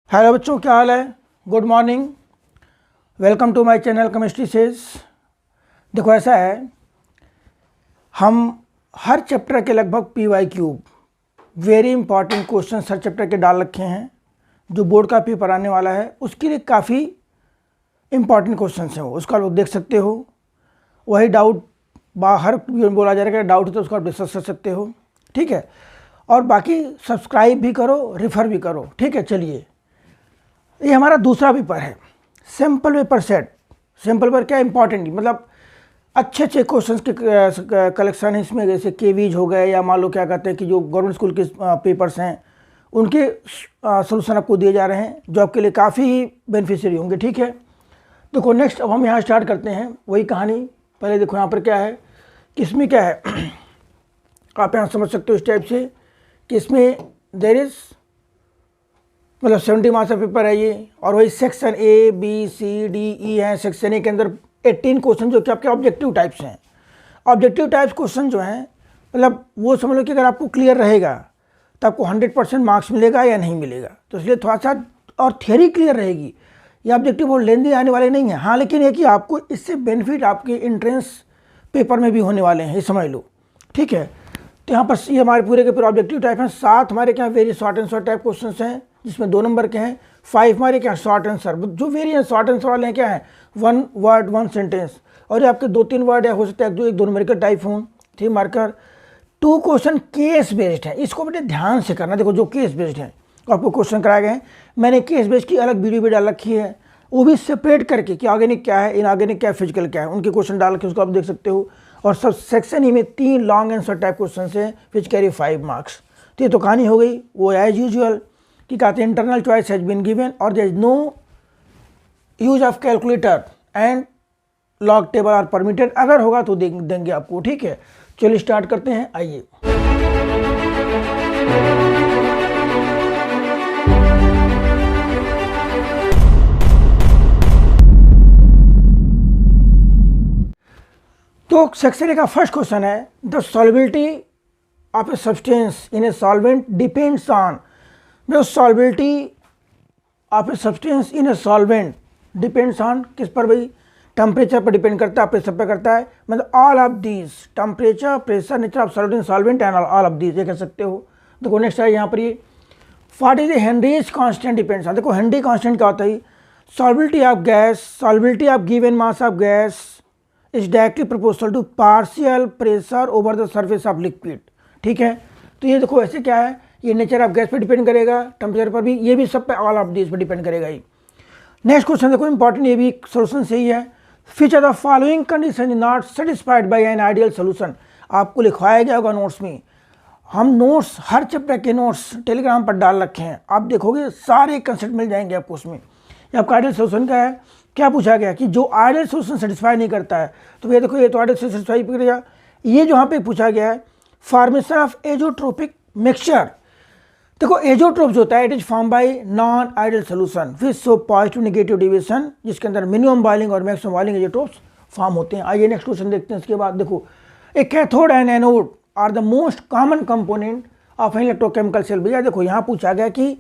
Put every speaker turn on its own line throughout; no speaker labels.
Hello बच्चों, क्या हाल है। Good morning, welcome to my channel chemistry sage. देखो ऐसा है, हम हर चैप्टर के लगभग PYQ वेरी इंपॉर्टेंट क्वेश्चन हर चैप्टर के डाल रखे हैं। जो बोर्ड का पेपर आने वाला है उसके लिए काफ़ी इंपॉर्टेंट क्वेश्चन हैं, वो उसका लोग देख सकते हो। वही डाउट बाहर बोला जा रहा है, डाउट है तो उसको आप डिस्कस कर सकते हो, ठीक है। और बाकी सब्सक्राइब भी करो, रेफ़र भी करो, ठीक है। चलिए, ये हमारा दूसरा पेपर है, sample paper set. Sample paper क्या इंपॉर्टेंट, मतलब अच्छे अच्छे क्वेश्चंस के कलेक्शन है इसमें, जैसे केवीज हो गए या मान लो क्या कहते हैं कि जो गवर्नमेंट स्कूल के पेपर्स हैं उनके सोल्यूशन आपको दिए जा रहे हैं, जो आपके लिए काफ़ी बेनिफिशियरी होंगे, ठीक है। देखो नेक्स्ट, अब हम यहाँ स्टार्ट करते हैं वही कहानी। पहले देखो यहाँ पर क्या है कि इसमें क्या है आप यहाँ समझ सकते हो इस टाइप से कि इसमें देयर इज़ मतलब 70 मार्क्स का पेपर है ये। और वही section A B C D E है। सेक्शन ए के अंदर 18 क्वेश्चन जो कि आपके ऑब्जेक्टिव टाइप्स हैं। ऑब्जेक्टिव टाइप्स क्वेश्चन जो हैं मतलब वो समझ लो कि अगर आपको क्लियर रहेगा तो आपको 100% मार्क्स मिलेगा या नहीं मिलेगा। तो इसलिए थोड़ा सा और थियरी क्लियर रहेगी। ये ऑब्जेक्टिव बहुत लेंदी आने वाले नहीं हैं, हाँ, लेकिन ये कि आपको इससे बेनिफिट आपके एंट्रेंस पेपर में भी होने वाले हैं, ये समझ लो, ठीक है। तो यहाँ पर ये हमारे पूरे के पूरे ऑब्जेक्टिव टाइप हैं। 7 हमारे क्या very short and short type question हैं जिसमें 2 नंबर के हैं। 5 हमारे क्या शॉर्ट आंसर, जो वेरी शॉर्ट आंसर वाले हैं क्या है 1 वर्ड 1 सेंटेंस, और ये आपके 2-3 वर्ड या हो सकता है 1-2 नंबर के टाइप हों, 3 मार्कर। 2 क्वेश्चन केस बेस्ड है, इसको बेटे ध्यान से करना। देखो जो केस बेस्ड है आपको क्वेश्चन कराए गए हैं, मैंने केस बेस्ड की अलग वीडियो भी डाल रखी है, वो भी सेपरेट करके कि ऑर्गेनिक क्या है, इनऑर्गेनिक क्या है, फिजिकल क्या है, उनके क्वेश्चन डाल के उसको आप देख सकते हो। और सब सेक्शन ही में 3 लॉन्ग आंसर टाइप क्वेश्चन है विच कैरी 5 मार्क्स। तो ये तो कहानी हो गई, वो एज यूजुअल कि कहते हैं internal choice has been given और there is no use of calculator and log table are permitted. अगर होगा तो देंगे आपको, ठीक है। चलिए स्टार्ट करते हैं, आइए। तो सेक्शन ए का फर्स्ट क्वेश्चन है, the solubility of a substance in a solvent depends on. जो solubility of a substance in a solvent depends on किस पर भाई, टेम्परेचर पर डिपेंड करता है, प्रेशर पर करता है। मतलब all of these, temperature, pressure, nature of solvent, solvent and all of these, ये कह सकते हो। देखो नेक्स्ट है यहाँ पर ये what is a Henry's constant depends on. देखो हेनरी कांस्टेंट क्या होता है, solubility of gas, solubility of given mass of gas is directly proportional to partial pressure over the surface of liquid, ठीक है। तो ये देखो ऐसे क्या है, ये नेचर ऑफ गैस पर डिपेंड करेगा, टेम्परेचर पर भी, ये भी सब पे ऑल ऑफ दिस पर डिपेंड करेगा ही। नेक्स्ट क्वेश्चन देखो इंपॉर्टेंट, ये भी सोल्यूशन सही है। Which are the following condition is not satisfied by an ideal solution. आपको लिखवाया गया होगा नोट्स में, हम नोट्स हर चैप्टर के नोट्स टेलीग्राम पर डाल रखे हैं, आप देखोगे सारे कंसेप्ट मिल जाएंगे आपको उसमें। ये आपका आइडियल सोल्यूशन का है। क्या पूछा गया कि जो आइडियल सोल्यूशन सेटिस्फाई नहीं करता है, तो ये देखो ये तो आइडियल सेटिस्फाई करेगा। ये जो यहाँ पे पूछा गया है फॉर्मेशन ऑफ एजोट्रोपिक मिक्सचर। देखो एजोट्रोप जो होता है it is form by non ideal solution which show positive negative division, जिसके अंदर मिनिमम बॉइलिंग और मैक्सिमम बॉइलिंग एजोट्रोप्स फॉर्म होते हैं। आइए नेक्स्ट क्वेश्चन देखते हैं। इसके बाद देखो a cathode and anode are the most common component of an electrochemical cell. भैया देखो यहाँ पूछा गया कि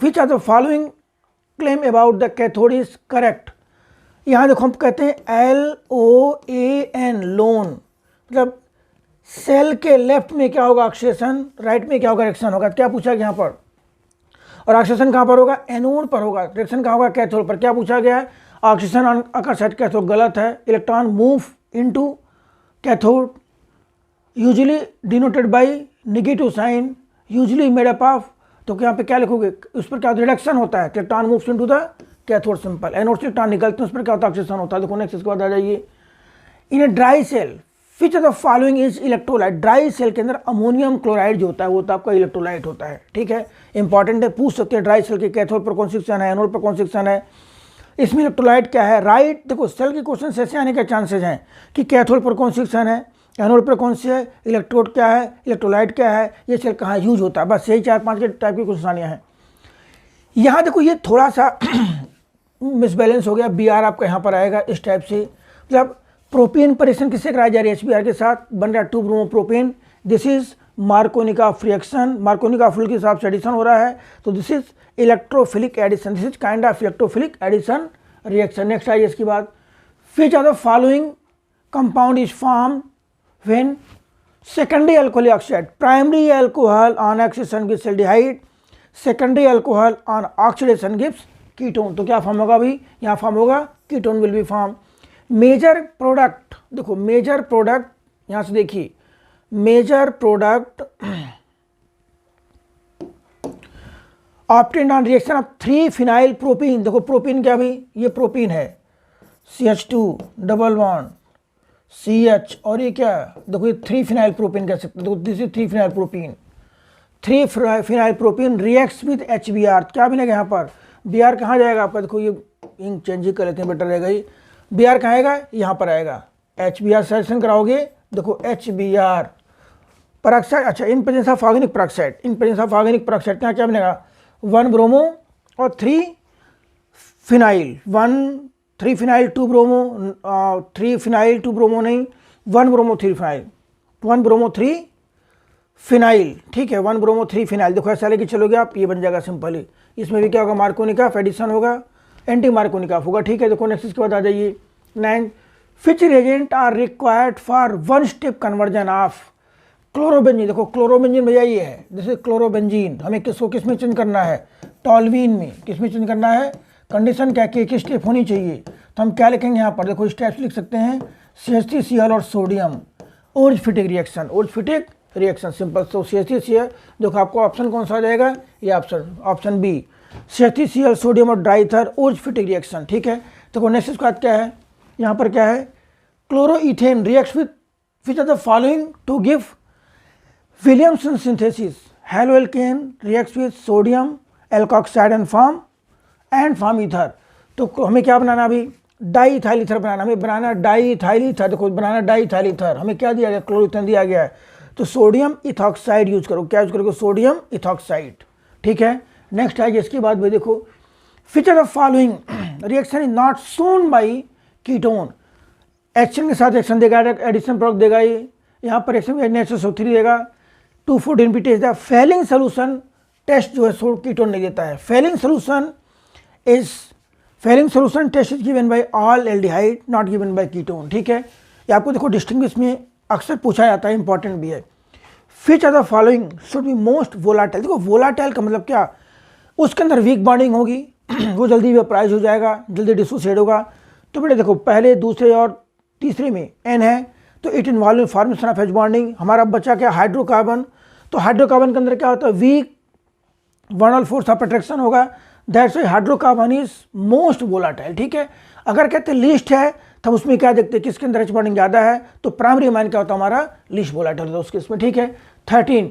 which are the following claim about the cathode is correct. यहाँ देखो हम कहते हैं LOAN लोन, मतलब सेल के लेफ्ट में क्या होगा ऑक्सीडेशन, राइट में क्या होगा रिएक्शन होगा। क्या पूछा गया यहाँ पर, और ऑक्सीडेशन कहाँ पर होगा, एनोड पर होगा, रिएक्शन कहाँ होगा, कैथोड पर। क्या पूछा गया है, ऑक्सीडेशन अकर साइड कैथोड, गलत है। Electron move into cathode usually denoted by negative sign, usually made up of. तो यहाँ पे क्या लिखोगे, उस पर क्या रिडक्शन होता है, electron moves into the cathode simple. Anode से इलेक्ट्रॉन निकलते हैं, उस पर क्या होता है ऑक्सीडेशन होता है। देखो नेक्स्ट इसके बाद आ जाइए। In a dry cell which of the following is electrolyte. Dry cell के अंदर अमोनियम क्लोराइड जो होता है वो तो आपका इलेक्ट्रोलाइट होता है, ठीक है। इंपॉर्टेंट है, पूछ सकते हैं ड्राई सेल के कैथोड पर कौन सेक्शन है, एनोड पर कौन सेक्शन है, इसमें इलेक्ट्रोलाइट क्या है, राइट। देखो सेल के क्वेश्चन ऐसे आने के चांसेस हैं कि कैथोड पर कौन सेक्शन है, एनोड पर कौन से है, इलेक्ट्रोड क्या है, इलेक्ट्रोलाइट क्या है, ये सेल कहाँ यूज होता है, बस यही 4-5 के टाइप की क्वेश्चन हैं। यहाँ देखो ये थोड़ा सा मिसबैलेंस हो गया, BR आपका यहाँ पर आएगा इस टाइप से। मतलब प्रोपेन पर रिएक्शन किससे कराई जा रही है, HBr के साथ, बन रहा 2 bromopropane, this is Markovnikov of reaction, Markovnikov of के हिसाब से एडिशन हो रहा है, तो this is electrophilic addition, this is kind of electrophilic addition reaction. Next आइए इसके बाद, which are the following compound is form when secondary alcoholic oxide, primary alcohol on oxidation gives aldehyde, secondary alcohol on oxidation gives ketone। तो क्या form होगा अभी, यहाँ form होगा ketone will be form. Major product, देखो major product यहाँ से देखिए, major product obtained on reaction of 3 phenyl propene. देखो प्रोपीन क्या भी, ये प्रोपीन है, CH2 डबल बॉन्ड CH, और ये क्या, देखो ये 3 फिनाइल प्रोपीन कह सकते हैं, देखो this is 3 phenyl propene, 3 phenyl propene reacts with HBr। क्या बनेगा यहाँ पर, Br कहाँ जाएगा आपका, देखो ये इंक चेंज ही कर लेते हैं, बेटर रहेगा ये, Br कहाँ आएगा, यहाँ पर आएगा, HBr सेलेक्शन कराओगे, देखो HBr पेरोक्साइड, अच्छा in presence of organic peroxide, in presence of organic peroxide क्या क्या बनेगा, 1 ब्रोमो और 3 phenyl, 3 phenyl 2 bromo, 3 phenyl 2 bromo नहीं, 1 ब्रोमो 3 फिनाइल, 1 ब्रोमो 3 फिनाइल, ठीक है, 1 ब्रोमो 3 फिनाइल। देखो ऐसा लेके चलोगे आप, ये बन जाएगा सिंपली। इसमें भी क्या होगा, मार्कोनिका एडिशन होगा, एंटी मार्कोनिका होगा, ठीक है। देखो नेक्स्ट इसके बाद आ जाइए 9, which reagent are required for 1 step conversion of chlorobenzene. देखो क्लोरोबेंजीन भैया ये है, जैसे क्लोरोबेंजीन हमें किसको किस में चेंज करना है, टॉल्वीन में, किस में चेंज करना है, कंडीशन क्या कि एक स्टेप होनी चाहिए, तो हम क्या लिखेंगे यहाँ पर, देखो स्टेप्स लिख सकते हैं, CH3Cl और सोडियम, ओरिजिफिटिक रिएक्शन, ओरिजिफिटिक रिएक्शन सिंपल। तो CH3Cl, देखो आपको ऑप्शन कौन सा आ जाएगा, ये ऑप्शन बी, CH3Cl सोडियम और डाइथर ओरिजिफिटिक रिएक्शन, ठीक है। देखो नेक्स्ट इसके बाद क्या है, यहाँ पर क्या है, chloroethane reacts with which are the following to give Williamson synthesis, haloalkane reacts with sodium alkoxide and form ether. तो हमें क्या बनाना अभी, डाईइथाइल ईथर बनाना, हमें बनाना डाईइथाइल ईथर। देखो बनाना डाईइथाइल ईथर, हमें क्या दिया गया, क्लोरोइथेन दिया गया है, तो सोडियम इथॉक्साइड यूज करो, क्या यूज करोगे, सोडियम इथॉक्साइड, ठीक है। नेक्स्ट है इसके बाद भाई देखो, which are the following reaction is not shown by ketone, action के साथ एक्शन देगा, एडिशन प्रोडक्ट देगा, ये यहाँ पर एक्शन NH3 देगा, 2,14 भी टेस्ट देगा। फेलिंग सोल्यूशन टेस्ट जो है कीटोन नहीं देता है, Fehling solution test is given by all aldehyde, not given by ketone, ठीक है। ये आपको देखो डिस्टिंग्विश में अक्सर पूछा जाता है, इंपॉर्टेंट भी है। Which are the following should be most volatile. देखो वोलाटाइल का मतलब क्या, उसके अंदर वीक बॉन्डिंग होगी वो जल्दी वेपराइज हो जाएगा, जल्दी डिसोसिएट होगा। तो बेटे देखो पहले, दूसरे और तीसरे में N है, तो it involve formation of H bonding. हमारा बच्चा क्या, हाइड्रोकार्बन, तो हाइड्रोकार्बन के अंदर क्या होता है, वीक वर्नल फोर्स ऑफ अट्रैक्शन होगा, that's why hydrocarbon is most volatile, ठीक है। अगर कहते हैं लिस्ट है, तब उसमें क्या देखते हैं, किसके अंदर H बॉन्डिंग ज़्यादा है, तो प्राइमरी अमाइन क्या होता है हमारा, लिस्ट वोलाटाइल होता है उस केस में, ठीक है। 13,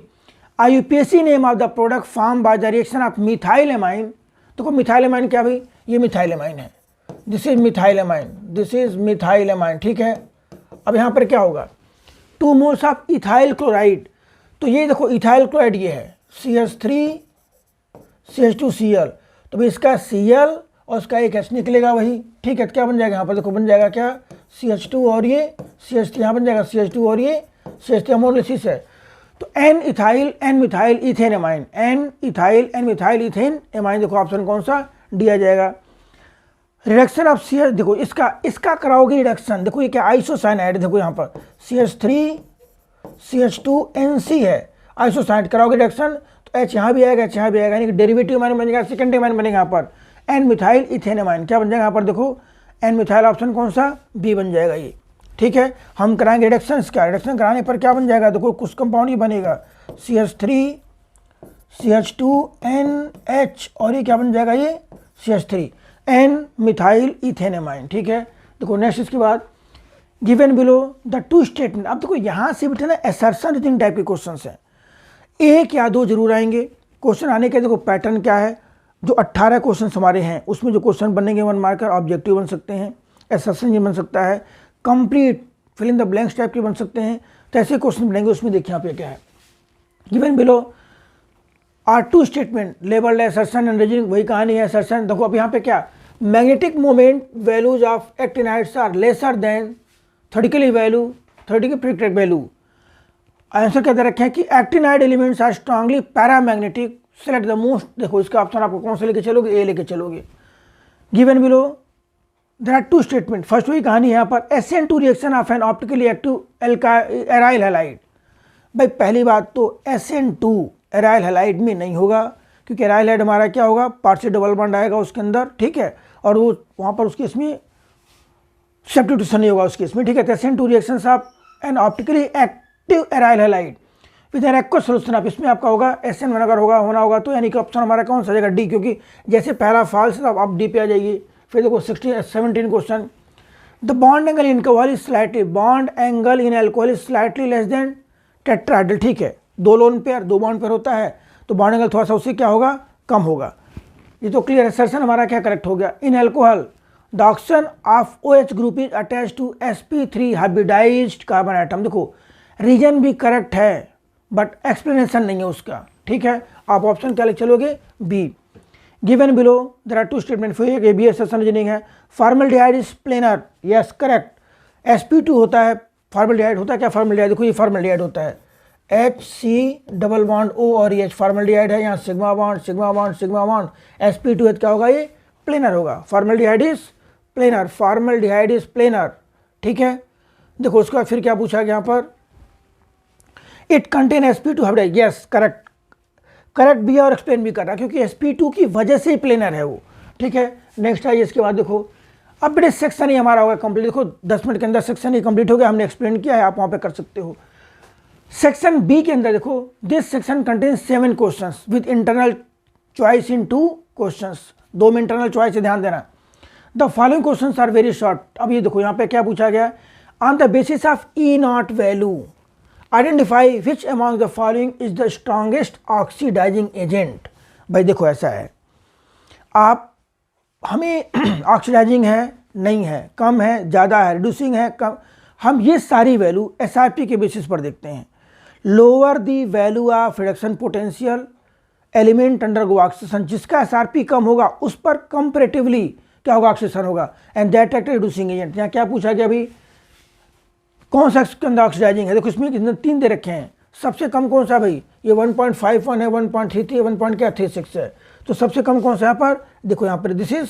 IUPAC name of the product form by the reaction of methyl amine. देखो मिथाइल एमाइन क्या भाई, ये मिथाइल एमाइन है, this is methyl amine, this is methyl amine, ठीक है। अब यहाँ पर क्या होगा, 2 मोल्स ऑफ इथाइल क्लोराइड, तो ये देखो इथाइल क्लोराइड ये है, CH3 CH2Cl, तो भाई इसका Cl और उसका एक H निकलेगा वही, ठीक है। तो क्या बन जाएगा यहाँ पर, देखो बन जाएगा क्या, CH2 और ये CH3, यहाँ बन जाएगा CH2 और ये CH3 अमोलिसिस है, तो N methyl ethane amine, N methyl ethane amine, देखो ऑप्शन कौन सा, डी आ जाएगा। रिडक्शन ऑफ CH, देखो इसका कराओगे रिडक्शन, देखो ये क्या आइसोसाइनाइड, देखो यहाँ पर CH3 CH2NC है, आइसोसाइनाइड कराओगे रिडक्शन, तो H यहाँ भी आएगा, H यहाँ भी आएगा, यानी कि डेरिवेटिव अमाइन बनेगा, सेकेंड अमाइन बनेगा यहाँ पर N मिथाइल इथेन एमाइन, क्या बन जाएगा यहाँ पर, देखो N मिथाइल ऑप्शन कौन सा, बी बन जाएगा ये, ठीक है। हम कराएंगे रिडक्शन का, रिडक्शन कराने पर क्या बन जाएगा, देखो कुछ कंपाउंड ही बनेगा, CH3 CH2NH, और ये क्या बन जाएगा, ये CH3 N methyl ethane amine, ठीक है। देखो नेक्स्ट इसके बाद, गिवन बिलो द 2 स्टेटमेंट। अब देखो यहाँ से बेटा ना असर्शन रीजनिंग टाइप के क्वेश्चन हैं, 1 या 2 जरूर आएंगे। क्वेश्चन आने के देखो पैटर्न क्या है, जो 18 क्वेश्चन हमारे हैं उसमें जो क्वेश्चन बनेंगे 1 मार्कर, ऑब्जेक्टिव बन सकते हैं, असर्शन ये बन सकता है, complete fill in the blanks type के बन सकते हैं, तो ऐसे क्वेश्चन बनेंगे। उसमें देखिए यहाँ पे क्या है, given below are 2 statement labelled assertion and reasoning, वही कहानी है असर्शन। देखो अब यहाँ पे क्या, magnetic moment values of actinides are lesser than theoretical value, theoretical predicted value answer क्या दे रखे हैं कि actinide elements are strongly paramagnetic, select the most. देखो इसका ऑप्शन आपको कौन सा लेके चलोगे, ए लेके चलोगे। Given below there are two statement, first वही कहानी है यहाँ पर, SN2 reaction of an optically active aryl halide. भाई पहली बात तो SN2 एराइल हैलाइड में नहीं होगा, क्योंकि एराइल हैलाइड हमारा क्या होगा, पार्शियल डबल बॉन्ड आएगा उसके अंदर, ठीक है, और वो वहाँ पर उसके इसमें सब्स्टिट्यूशन नहीं होगा उसके इसमें, ठीक है। तो SN2 reactions of an optically active aryl halide with an aqueous solution of, इसमें आपका होगा SN1 अगर होना होगा तो यानी कि ऑप्शन हमारा कौन सा जाएगा, डी, क्योंकि जैसे पहला फॉल्स है आप डी पे आ जाएगी। फिर देखो 17 question, the bond angle in alcohol is slightly, bond angle in alcohol is slightly less than tetrahedral, ठीक है, दो लोन पेयर, दो बॉन्ड पेयर होता है तो बॉन्ड एंगल थोड़ा सा उससे क्या होगा, कम होगा। ये तो क्लियर असर्शन हमारा क्या करेक्ट हो गया। In alcohol the oxygen of OH group is attach to sp3 hybridized carbon atom. देखो रीजन भी करेक्ट है बट एक्सप्लेनेशन नहीं है उसका, ठीक है। आप ऑप्शन क्या लिख चलोगे, B. Given below there are two statement, फिर ये भी असर्शन रीजनिंग है। Formaldehyde is planar, yes correct. sp2 होता है, फॉर्मल्डिहाइड होता है क्या, फॉर्मल्डिहाइड देखो ये फॉर्मल्डिहाइड होता है, HC डबल बॉन्ड O और H फॉर्मल्डिहाइड है, यहाँ sigma bond sigma bond sigma bond, sp2 क्या होगा, ये प्लेनर होगा। Formaldehyde is planar, formaldehyde is planar, ठीक है। देखो उसका फिर क्या पूछा गया यहाँ पर, it contain sp2 hybridized, yes correct, correct भी है और एक्सप्लेन भी कर रहा है, क्योंकि sp2 की वजह से ही प्लेनर है वो, ठीक है। नेक्स्ट आइए इसके बाद देखो, अब बेटे सेक्शन ही हमारा होगा कंप्लीट। देखो 10 मिनट के अंदर सेक्शन ही कंप्लीट हो गया, हमने एक्सप्लेन किया है, आप वहाँ पे कर सकते हो। सेक्शन बी के अंदर देखो, this section contains 7 questions with internal choice in 2 questions, 2 में इंटरनल चॉइस से ध्यान देना। The following questions are very short. अब ये देखो यहाँ पे क्या पूछा गया, on the basis of E0 value identify which among the following is the strongest oxidizing agent. भाई देखो ऐसा है, आप हमें ऑक्सीडाइजिंग है, नहीं है, कम है, ज़्यादा है, रिड्यूसिंग है, कम, हम ये सारी वैल्यू SRP के बेसिस पर देखते हैं। Lower the value of reduction potential element undergo oxidation, जिसका SRP कम होगा उस पर कंपैरेटिवली क्या होगा, ऑक्सीडेशन होगा, and that act reducing agent. यहाँ क्या पूछा गया भाई, कौन सा इसके अंदर ऑक्सीडाइजिंग है, देखो इसमें कितने 3 दे रखे हैं, सबसे कम कौन सा भाई, ये 1.51 है, 1.33 है, 1.36 है, तो सबसे कम कौन सा यहाँ पर, देखो यहाँ पर दिस इज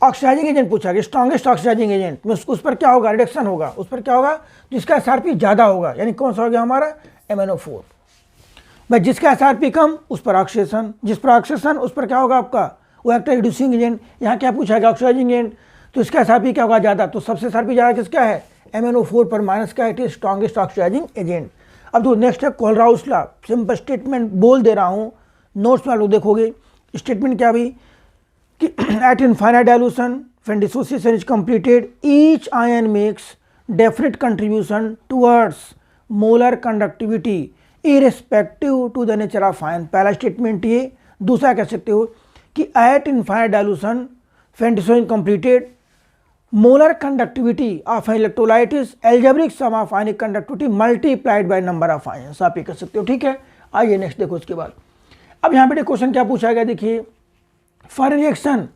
ऑक्सीडाइजिंग एजेंट पूछा गया, स्ट्रॉन्गेस्ट ऑक्सीडाइजिंग एजेंट में उस पर क्या होगा, रिडक्शन होगा, उस पर क्या होगा, जिसका SRP ज़्यादा होगा, यानी कौन सा हो गया हमारा, MnO4। भाई जिसका SRP कम उस पर ऑक्सीडेशन, जिस पर ऑक्सीडेशन उस पर क्या होगा आपका, वो एक्ट रिड्यूसिंग एजेंट। यहाँ क्या पूछा गया, ऑक्सीडाइजिंग एजेंट, तो इसका SRP क्या होगा, ज़्यादा, तो सबसे SRP ज़्यादा किसका है, MnO4 पर, माइनस का, it is strongest oxidizing agent. अब तो नेक्स्ट है कोलराउस लॉ, सिंपल स्टेटमेंट बोल दे रहा हूँ, नोट्स में आप लोग देखोगे स्टेटमेंट क्या भी, कि at infinite dilution when dissociation is completed each ion makes definite contribution towards molar conductivity irrespective to the nature of ion. पहला स्टेटमेंट ये। दूसरा कह सकते हो कि at infinite dilution when dissociation completed molar conductivity of an electrolyte is algebraic sum of ionic conductivity multiplied by number of ions, आप ये कह सकते हो, ठीक है। आइए नेक्स्ट देखो उसके बाद, अब यहाँ पे क्वेश्चन क्या पूछा गया, देखिए for reaction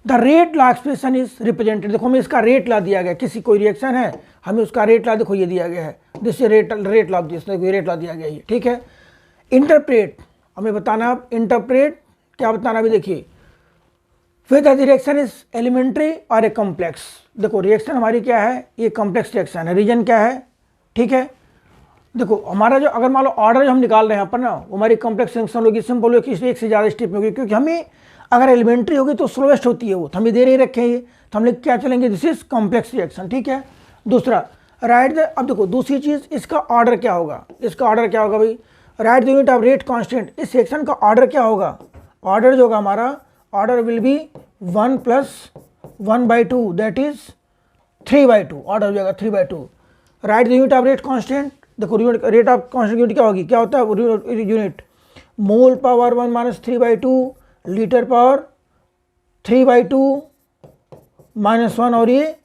the rate law expression is represented. देखो हमें इसका रेट लॉ दिया गया, किसी कोई रिएक्शन है हमें उसका रेट लॉ देखो ये दिया गया है, जिससे रेट लॉ रेट लॉ दिया गया है, ठीक है। इंटरप्रेट हमें बताना, इंटरप्रेट क्या बताना भी, देखिए whether the reaction is elementary और ए कॉम्प्लेक्स। देखो रिएक्शन हमारी क्या है, ये कॉम्प्लेक्स रिएक्शन है, रीजन क्या है, ठीक है। देखो हमारा जो अगर मान लो ऑर्डर जो हम निकाल रहे हैं यहाँ पर ना, वो हमारी कॉम्प्लेक्स रिएक्शन होगी, सिंपल होगी, एक से ज़्यादा स्टेप में होगी, क्योंकि हमें अगर एलिमेंट्री होगी तो स्लोएस्ट होती है वो, तो हमें दे नहीं रखे हैं, तो हम लोग क्या चलेंगे, दिस इज कॉम्प्लेक्स रिएक्शन, ठीक है। दूसरा राइट द, अब देखो दूसरी चीज़, इसका ऑर्डर क्या होगा, इसका ऑर्डर क्या होगा भाई, right the unit of rate constant. इस रिएक्शन का ऑर्डर क्या होगा, ऑर्डर जो होगा हमारा, order will be 1 + 1/2 that is 3/2, order हो जाएगा 3/2। Right the unit of rate constant, देखो रेट ऑफ कांस्टेंट यूनिट क्या होगी, क्या होता है यूनिट, मोल पावर 1 - 3/2, लीटर पावर 3/2 -1, और ये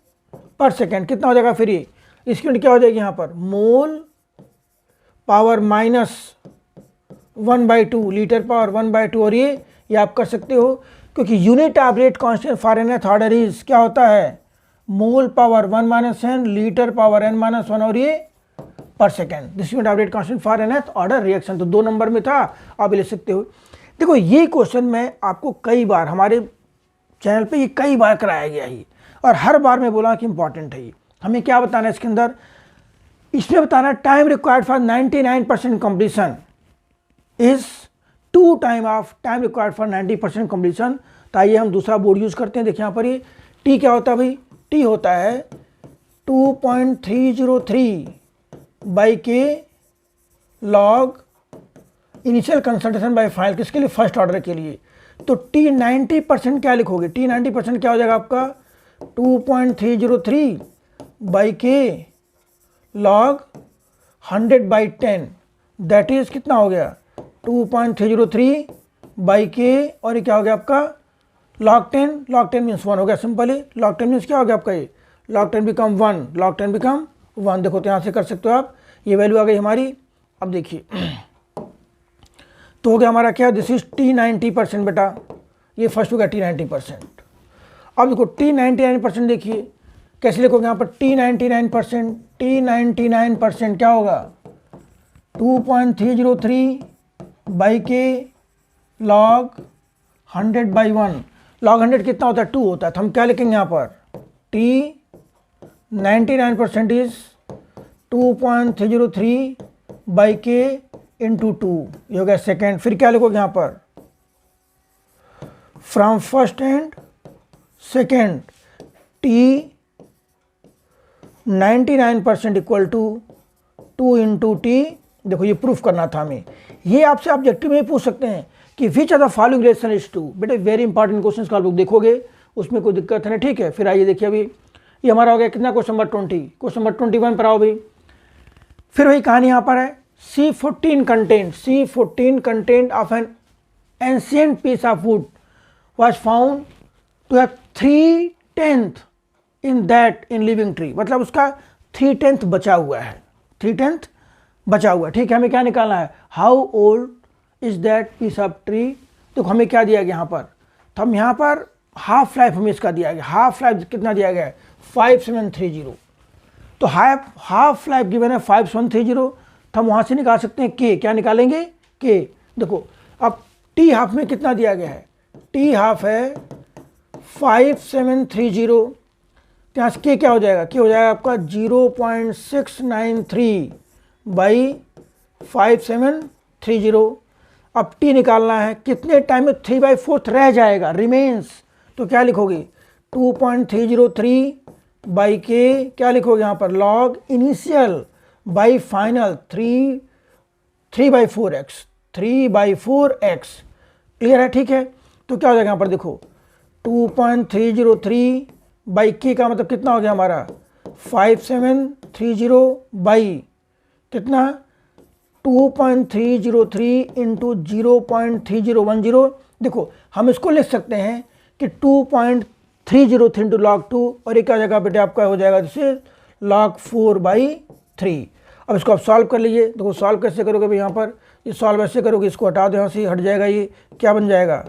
पर सेकेंड कितना हो जाएगा, फिर ये इसकी यूनिट क्या हो जाएगी यहाँ पर, मोल पावर -1/2, लीटर पावर 1/2, और ये आप कर सकते हो, क्योंकि unit of rate constant for nth order is क्या होता है, mole power 1 - n, litre power n - 1, और ये per second. This unit of rate constant for nth order reaction. तो 2 नंबर में था, आप ले सकते हो। देखो ये क्वेश्चन मैं आपको कई बार हमारे चैनल पे ये कई बार कराया गया ही, और हर बार मैं बोला कि इंपॉर्टेंट है ये। हमें क्या बताना है इसके अंदर, इसमें बताना time required for 99% completion is 2 time of time required for 90% completion. तो आइए हम दूसरा बोर्ड यूज करते हैं। देखिए यहाँ पर ये टी क्या होता है भाई, टी होता है 2.303 बाई के log initial consultation bye file, किसके लिए, फर्स्ट ऑर्डर के लिए। तो टी 90% क्या लिखोगे, टी 90% क्या हो जाएगा आपका 2.303 बाई के लॉग 100/10, दैट इज कितना हो गया 2.303 बाई के, और ये क्या हो गया आपका log 10, log 10 मीन्स 1 हो गया, सिंपल है। log 10 मीन्स क्या हो गया आपका ये log 10 बिकम 1, log 10 बिकम 1। देखो तो यहाँ से कर सकते हो आप, ये वैल्यू आ गई हमारी। अब देखिए तो हो गया हमारा क्या, दिस इज टी 90% बेटा, ये फर्स्ट हो गया टी 90%। अब देखो टी 99% देखिए कैसे लिखोगे यहाँ पर, टी 99%, टी 99% क्या होगा 2.303 बाई के लॉग 100/1। लॉग 100 कितना होता है, 2 होता है। तो हम क्या लिखेंगे यहाँ पर, टी 99% इज 2.303 बाई के इंटू 2, ये हो गया सेकेंड। फिर क्या लिखोगे यहाँ पर, from first and second T 99% equal to 2 into T. देखो ये प्रूफ करना था हमें, ये आपसे ऑब्जेक्टिव में पूछ सकते हैं कि which are the following relation is true. बेटे वेरी इंपॉर्टेंट क्वेश्चन का आप लोग देखोगे, उसमें कोई दिक्कत है, ठीक है। फिर आइए देखिए, अभी ये हमारा हो गया कितना, क्वेश्चन नंबर 20, क्वेश्चन नंबर 21 पर आओ भाई। फिर वही कहानी यहाँ पर है, C14 content of an ancient piece of wood was found to have 3/10 in that in living tree। मतलब उसका 3/10 बचा हुआ है, 3/10 बचा हुआ है, ठीक है। हमें क्या निकालना है, how old is that piece of tree. तो हमें क्या दिया गया यहाँ पर, तो हम यहाँ पर हाफ लाइफ हमें इसका दिया गया, हाफ लाइफ कितना दिया गया है 5730। तो हाफ लाइफ गिवन है 5730, तो हम वहाँ से निकाल सकते हैं के, क्या निकालेंगे के। देखो अब टी हाफ में कितना दिया गया है, टी हाफ है 5730, तो यहाँ से के क्या हो जाएगा, के हो जाएगा आपका 0.693 बाई 5730। अब टी निकालना है, कितने टाइम में 3/4 रह जाएगा, रिमेन्स। तो क्या लिखोगे 2.303 बाई के, क्या लिखोगे यहाँ पर log initial by final 3/4x, 3/4x। Clear है, ठीक है। तो क्या हो जाएगा यहाँ पर देखो 2.303 बाई के का मतलब कितना हो गया हमारा 5730 बाई कितना 2.303 इंटू 0.3010। देखो हम इसको लिख सकते हैं कि 2.303 इंटू log 2, और ये क्या हो जाएगा बेटे आपका हो जाएगा जैसे log 4/3। अब इसको आप सॉल्व कर लीजिए। देखो सॉल्व कैसे करोगे भाई, यहाँ पर ये सॉल्व ऐसे करोगे, इसको हटा दो यहाँ से, हट जाएगा, ये क्या बन जाएगा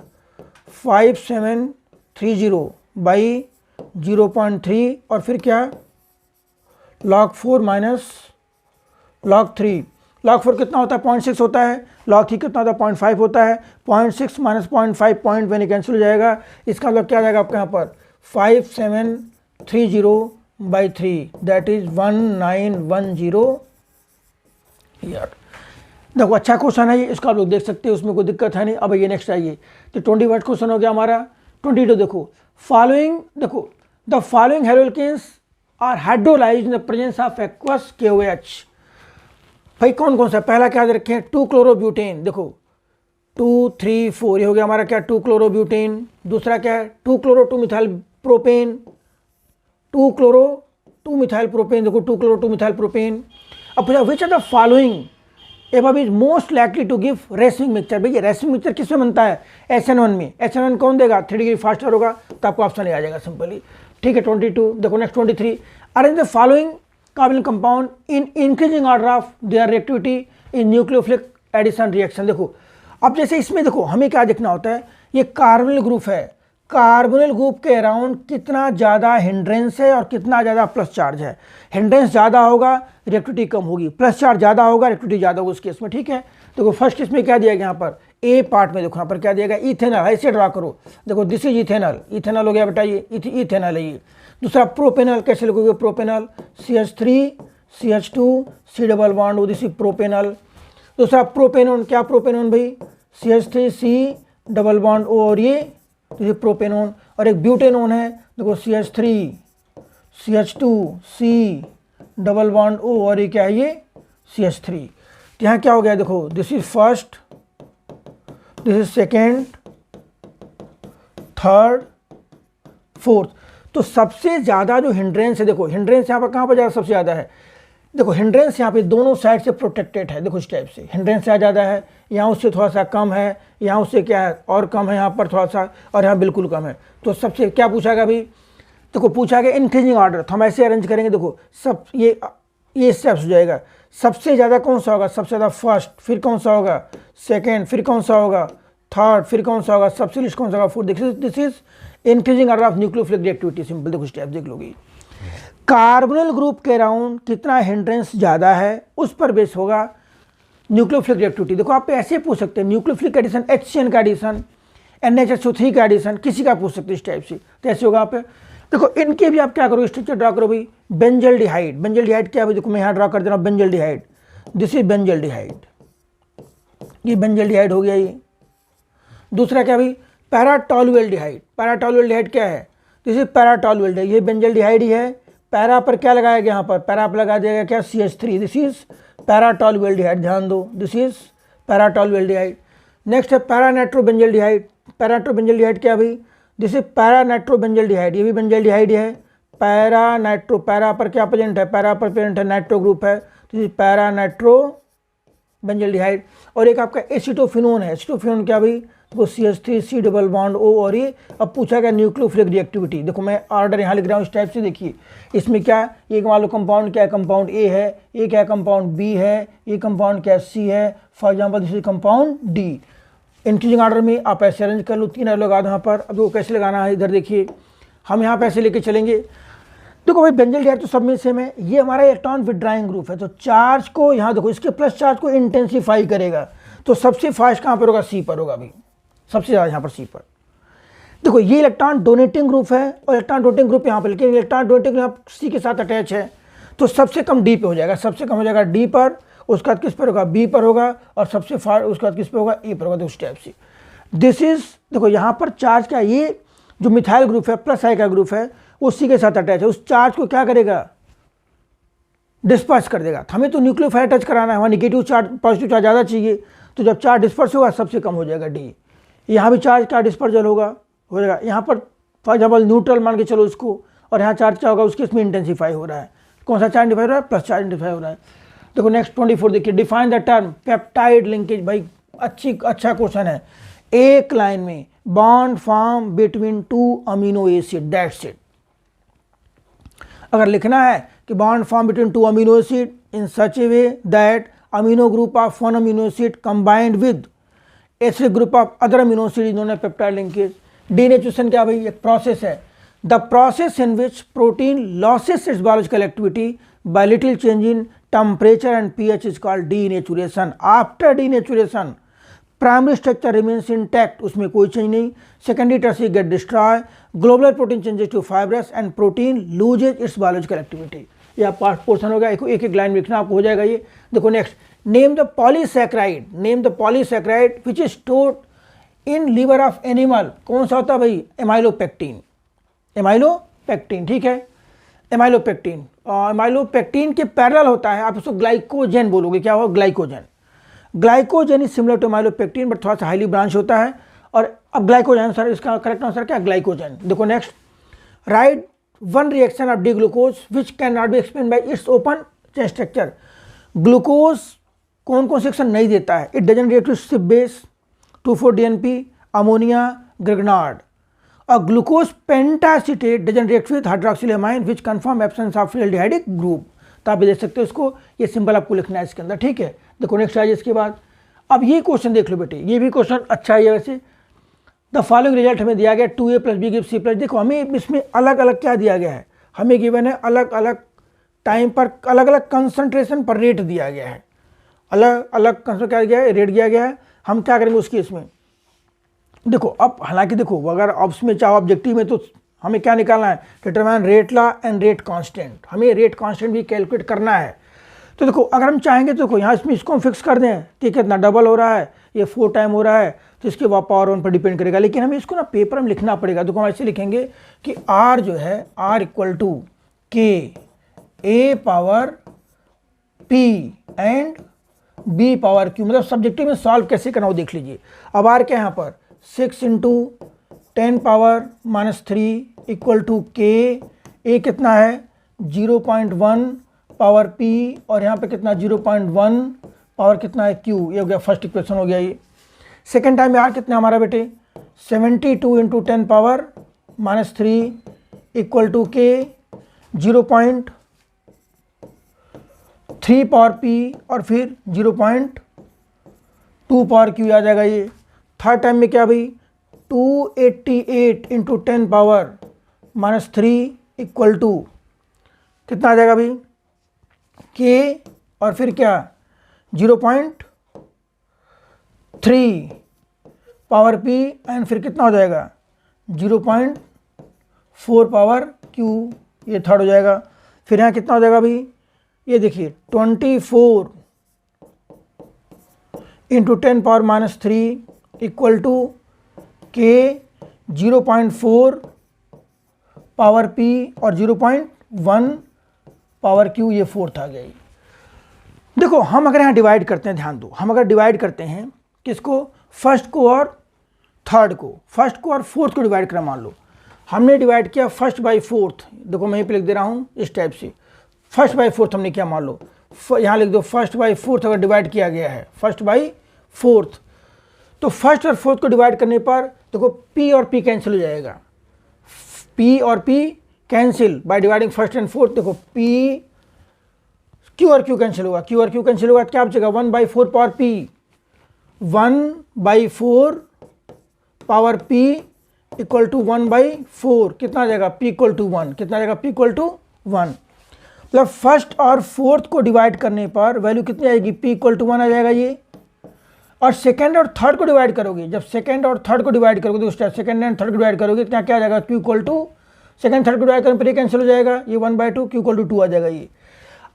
5730 बाई 0.3, और फिर क्या log 4 माइनस log 3। log 4 कितना होता है 0.6 होता है, log 3 कितना होता है 0.5 होता है, 0.6 माइनस 0.5 पॉइंट में कैंसिल हो जाएगा। इसका मतलब क्या जाएगा आपके यहाँ पर 5730/3, दैट इज 1910 ईयर। देखो अच्छा क्वेश्चन है ये, इसको आप लोग देख सकते हैं, उसमें कोई दिक्कत है नहीं। अब ये नेक्स्ट आइए, तो 21 क्वेश्चन हो गया हमारा। 22 देखो फॉलोइंग, देखो the following haloalkanes are hydrolysed in the presence of aqueous KOH। भाई कौन कौन सा, पहला क्या रखें 2-क्लोरोब्यूटेन। देखो 2, 3, 4 ये हो गया हमारा क्या 2-क्लोरोब्यूटेन। दूसरा क्या है 2-क्लोरो-2-मिथाइल प्रोपेन, 2-क्लोरो-2-मिथाइल प्रोपेन। देखो 2-क्लोरो-2-मिथाइल प्रोपेन। अब पूछा which are the following above is most likely to give racing mixture. भैया रेसिंग मिक्सचर किस में बनता है SN1 में। SN1 कौन देगा 3 डिग्री फास्टर होगा, तो आपको ऑप्शन आ जाएगा सिंपली, ठीक है। 22 देखो next 23, arrange the following carbon compound in increasing order of their reactivity in nucleophilic addition reaction. देखो अब जैसे इसमें देखो हमें क्या देखना होता है, ये कार्बन ग्रुप है, कार्बोनिल ग्रुप के अराउंड कितना ज़्यादा हिंड्रेंस है और कितना ज़्यादा प्लस चार्ज है। हिंड्रेंस ज़्यादा होगा, रिएक्टिविटी कम होगी, प्लस चार्ज ज़्यादा होगा, रिएक्टिविटी ज़्यादा होगी उस केस में, ठीक है। देखो फर्स्ट केस में क्या दिया गया यहाँ पर, ए पार्ट में देखो यहाँ पर क्या दिया गया, इथेनॉल, ऐसे ड्रा करो, देखो दिस इज इथेनॉल, इथेनॉल हो गया बेटा, ये इथेनॉल है ये। दूसरा प्रोपेनॉल, कैसे लिखोगे propanol, CH3 CH2 C double bond, this is propanol. दूसरा प्रोपेनोन, क्या प्रोपेनोन भाई, CH3 C double bond O और ये प्रोपेनोन। और एक ब्यूटेनोन है, देखो CH3 CH2 C double bond O और ये क्या है, ये CH3। तो यहाँ क्या हो गया, देखो this is first, this is second, third, fourth. तो सबसे ज़्यादा जो हिंड्रेंस है, देखो हिंड्रेंस यहाँ पर कहाँ पर ज़्यादा सबसे ज़्यादा है, देखो हिंड्रेंस यहाँ पे दोनों साइड से प्रोटेक्टेड है, देखो इस टाइप से हिंड्रेंस यहाँ ज़्यादा है, यहाँ उससे थोड़ा सा कम है, यहाँ उससे क्या है और कम है, यहाँ पर थोड़ा सा, और यहाँ बिल्कुल कम है। तो सबसे क्या पूछा गया भाई, देखो पूछा गया इंक्रीजिंग ऑर्डर, तो हम ऐसे अरेंज करेंगे, देखो सब ये स्टेप्स हो जाएगा। सबसे ज़्यादा कौन सा होगा, सबसे ज़्यादा फर्स्ट, फिर कौन सा होगा सेकेंड, फिर कौन सा होगा थर्ड, फिर कौन सा होगा सबसे लिस्ट कौन सा होगा fourth. This is increasing order of nucleophilic reactivity, simple देखो स्टेप देख लोगी। कार्बोनिल ग्रुप के अराउंड कितना हिंड्रेंस ज़्यादा है उस पर बेस होगा न्यूक्लियोफिलिक रिएक्टिविटी। देखो आप ऐसे पूछ सकते हैं न्यूक्लियोफिलिक एडिशन, HCN का एडिशन, NHSO3 का एडिशन, किसी का पूछ सकते हैं इस टाइप से। तो ऐसे होगा आप, देखो इनके भी आप क्या करो, स्ट्रक्चर ड्रा करो भाई, बेंजल्डिहाइड। बेंजल्डिहाइड क्या है, देखो मैं यहाँ ड्रा कर दे रहा हूँ बेंजल्डिहाइड, दिस इज बेंजल्डिहाइड, ये बेंजल्डिहाइड हो गया ये। दूसरा क्या भाई, पैराटोलुएल्डिहाइड। पैराटोलुएल्डिहाइड क्या है, दिस इज पैराटोलुएल्डिहाइड, ये बेंजल्डिहाइड ही है। पैरा पर क्या लगाया गया, यहाँ पर पैरा पर लगा दिया गया क्या, CH3, दिस इज पैराटोलुएल्डिहाइड, ध्यान दो दिस इज पैराटोलुएल्डिहाइड। नेक्स्ट है पैरानाइट्रोबेंजल्डिहाइड। पैरानाइट्रोबेंजल्डिहाइड क्या भाई, दिस इज पैरानाइट्रोबेंजल्डिहाइड, ये भी बेंजल्डिहाइड है। पैरानाइट्रो, पैरा पर क्या प्रेजेंट है, पैरा पर प्रेजेंट है नाइट्रो ग्रुप है, दिस इज पैरानाइट्रो बेंजल्डिहाइड। और एक आपका एसिटोफिनोन है, एसिटोफिनोन क्या भाई, वो CH3 C double bond O और ये। अब पूछा गया न्यूक्लियोफिलिक रिएक्टिविटी, देखो मैं ऑर्डर यहाँ लिख रहा हूँ इस टाइप से, देखिए इसमें क्या, ये मान लो कंपाउंड क्या है, कंपाउंड A है, ये क्या कंपाउंड B है, ये कंपाउंड क्या C है, for example this is compound D। Increasing order में आप ऐसे अरेंज कर लो, 3 लगा दो यहाँ पर। अब वो कैसे लगाना है, इधर देखिए हम यहाँ पे ऐसे लेके चलेंगे। देखो भाई बेंजल्डिहाइड तो सब में सेम है, ये हमारा इलेक्ट्रॉन विड्राइंग ग्रुप है, तो चार्ज को यहाँ देखो इसके प्लस चार्ज को इंटेंसिफाई करेगा। तो सबसे फास्ट कहाँ पर होगा, C पर होगा भाई, सबसे ज़्यादा यहाँ पर C पर। देखो ये इलेक्ट्रॉन डोनेटिंग ग्रुप है और इलेक्ट्रॉन डोनेटिंग ग्रुप यहाँ पर, लेकिन इलेक्ट्रॉन डोनेटिंग यहाँ C के साथ अटैच है, तो सबसे कम D पे हो जाएगा, सबसे कम हो जाएगा D पर, उसके बाद किस पर होगा, B पर होगा, और सबसे फास्ट उसके बाद किस पर होगा, A पर होगा। तो स्टेप C, दिस इज, देखो यहाँ पर चार्ज क्या, ये जो मिथाइल ग्रुप है प्लस I का ग्रुप है वो C के साथ अटैच है, उस चार्ज को क्या करेगा, डिस्पर्स कर देगा। हमें तो न्यूक्लियोफाइल टच कराना है, वहाँ निगेटिव चार्ज पॉजिटिव चार्ज ज़्यादा चाहिए, तो जब चार्ज डिस्पर्स होगा सबसे कम हो जाएगा D। यहाँ भी चार्ज का डिस्पर्जल होगा, हो जाएगा यहाँ पर फॉर एग्जाम्पल न्यूट्रल मान के चलो इसको, और यहाँ चार्ज क्या होगा, उसके इसमें इंटेंसिफाई हो रहा है, कौन सा चार्ज इंटेंसिफाई हो रहा है, प्लस चार्ज इंटेंसिफाई हो रहा है। देखो नेक्स्ट 24 देखिए, define the term peptide linkage. भाई अच्छा क्वेश्चन है, एक लाइन में bond form between 2 amino acid, that's it. अगर लिखना है कि bond form between 2 amino acid in such a way that amino group of 1 amino acid combined with acid group of other amino acid is known as peptide linkage. Denaturation क्या भाई, एक process है, the process in which protein losses it's biological activity by little change in temperature and pH is called denaturation. After denaturation primary structure remains intact, उसमें कोई change नहीं, secondary tertiary get destroy, globular protein changes to fibrous and protein loses its biological activity. यह part portion होगा, एक एक line में लिखना आपको हो जाएगा ये। देखो next, name the polysaccharide, name the polysaccharide which is stored in liver of animal. कौन सा होता है भाई, एमाइलोपेक्टिन, एमाइलोपेक्टिन, ठीक है, एमाइलोपेक्टिन। एमाइलोपेक्टिन के पैरेलल होता है, आप उसको ग्लाइकोजेन बोलोगे, क्या होगा, glycogen. Glycogen is similar to amylopectin but थोड़ा सा हाईली ब्रांच होता है। और अब ग्लाइकोजेन सर, इसका करेक्ट आंसर क्या, ग्लाइकोजेन। देखो next, right one reaction of D glucose which can not be explain by its open chain structure. Glucose कौन कौन से रिएक्शन नहीं देता है, it doesn't react with Schiff base, 2,4-DNP, ammonia, Grignard. और glucose pentaacetate doesn't react with hydroxylamine which confirm absence of aldehydic group. तो आप भी देख सकते हो इसको, ये सिंबल आपको लिखना है इसके अंदर, ठीक है। देखो नेक्स्ट आइए इसके बाद, अब ये क्वेश्चन देख लो बेटे, ये भी क्वेश्चन अच्छा है वैसे। द फॉलोइंग रिजल्ट हमें दिया गया 2a + b give c plus. देखो हमें इसमें अलग अलग क्या दिया गया है, हमें गिवन है अलग अलग टाइम पर अलग अलग कंसंट्रेशन पर रेट दिया गया है, अलग अलग कंसंट्रेशन क्या दिया है, रेट दिया गया है। हम क्या करेंगे उस केस में, देखो अब हालांकि देखो अगर ऑप्स में चाहो ऑब्जेक्टिव में तो हमें क्या निकालना है, determine rate law and rate constant, हमें रेट कांस्टेंट भी कैलकुलेट करना है। तो देखो अगर हम चाहेंगे तो देखो यहाँ इसमें इसको हम फिक्स कर दें कि कितना डबल हो रहा है, ये 4 टाइम हो रहा है, तो इसके पावर 1 पर डिपेंड करेगा, लेकिन हमें इसको ना पेपर में लिखना पड़ेगा। देखो हम ऐसे लिखेंगे कि R जो है R = K A power P and B power Q, मतलब सब्जेक्टिव में सॉल्व कैसे करना वो देख लीजिए। अब R क्या है यहाँ पर 6 × 10⁻³ = K, A कितना है 0.1 पावर P और यहाँ पे कितना 0.1 पावर कितना है Q, ये हो गया फर्स्ट इक्वेशन हो गया ये। सेकेंड टाइम में R कितना हमारा बेटे 72 × 10⁻³ = K 0.3 पावर P और फिर 0.2 पावर Q आ जाएगा ये। थर्ड टाइम में क्या भाई 288 × 10⁻³ = कितना आ जाएगा भाई K और फिर क्या 0.3 पावर P एंड फिर कितना हो जाएगा 0.4 पावर Q, ये थर्ड हो जाएगा। फिर यहाँ कितना हो जाएगा भाई, ये देखिए 24 × 10⁻³ = K 0.4 पावर P और 0.1 पावर Q, ये फोर्थ आ गया। देखो हम अगर यहाँ डिवाइड करते हैं, ध्यान दो, हम अगर डिवाइड करते हैं किसको, फर्स्ट को और थर्ड को, फर्स्ट को और फोर्थ को डिवाइड करा, मान लो हमने डिवाइड किया फर्स्ट बाई फोर्थ, देखो मैं यहीं पे लिख दे रहा हूँ इस टाइप से, फर्स्ट बाई फोर्थ हमने क्या, मान लो यहाँ लिख दो फर्स्ट बाई फोर्थ अगर डिवाइड किया गया है, फर्स्ट बाई फोर्थ, तो फर्स्ट और फोर्थ को डिवाइड करने पर देखो P और P कैंसिल हो जाएगा, P और P cancel by dividing first and fourth. देखो P Q और Q कैंसिल होगा, Q और Q कैंसिल होगा, क्या बचेगा 1/4 पावर P, 1/4 पावर P = 1/4, कितना आ जाएगा P = 1, कितना आ जाएगा P = 1। मतलब फर्स्ट और फोर्थ को डिवाइड करने पर वैल्यू कितनी आएगी, P = 1 आ जाएगा ये। और सेकेंड और थर्ड को डिवाइड करोगे, जब सेकेंड और थर्ड को डिवाइड करोगे तो उस टाइम सेकेंड एंड थर्ड को डिवाइड करोगे क्या क्या आ जाएगा, Q = सेकेंड थर्ड को डिवाइड करने पर ये कैंसिल हो जाएगा, ये 1/2 Q = 2 आ जाएगा ये।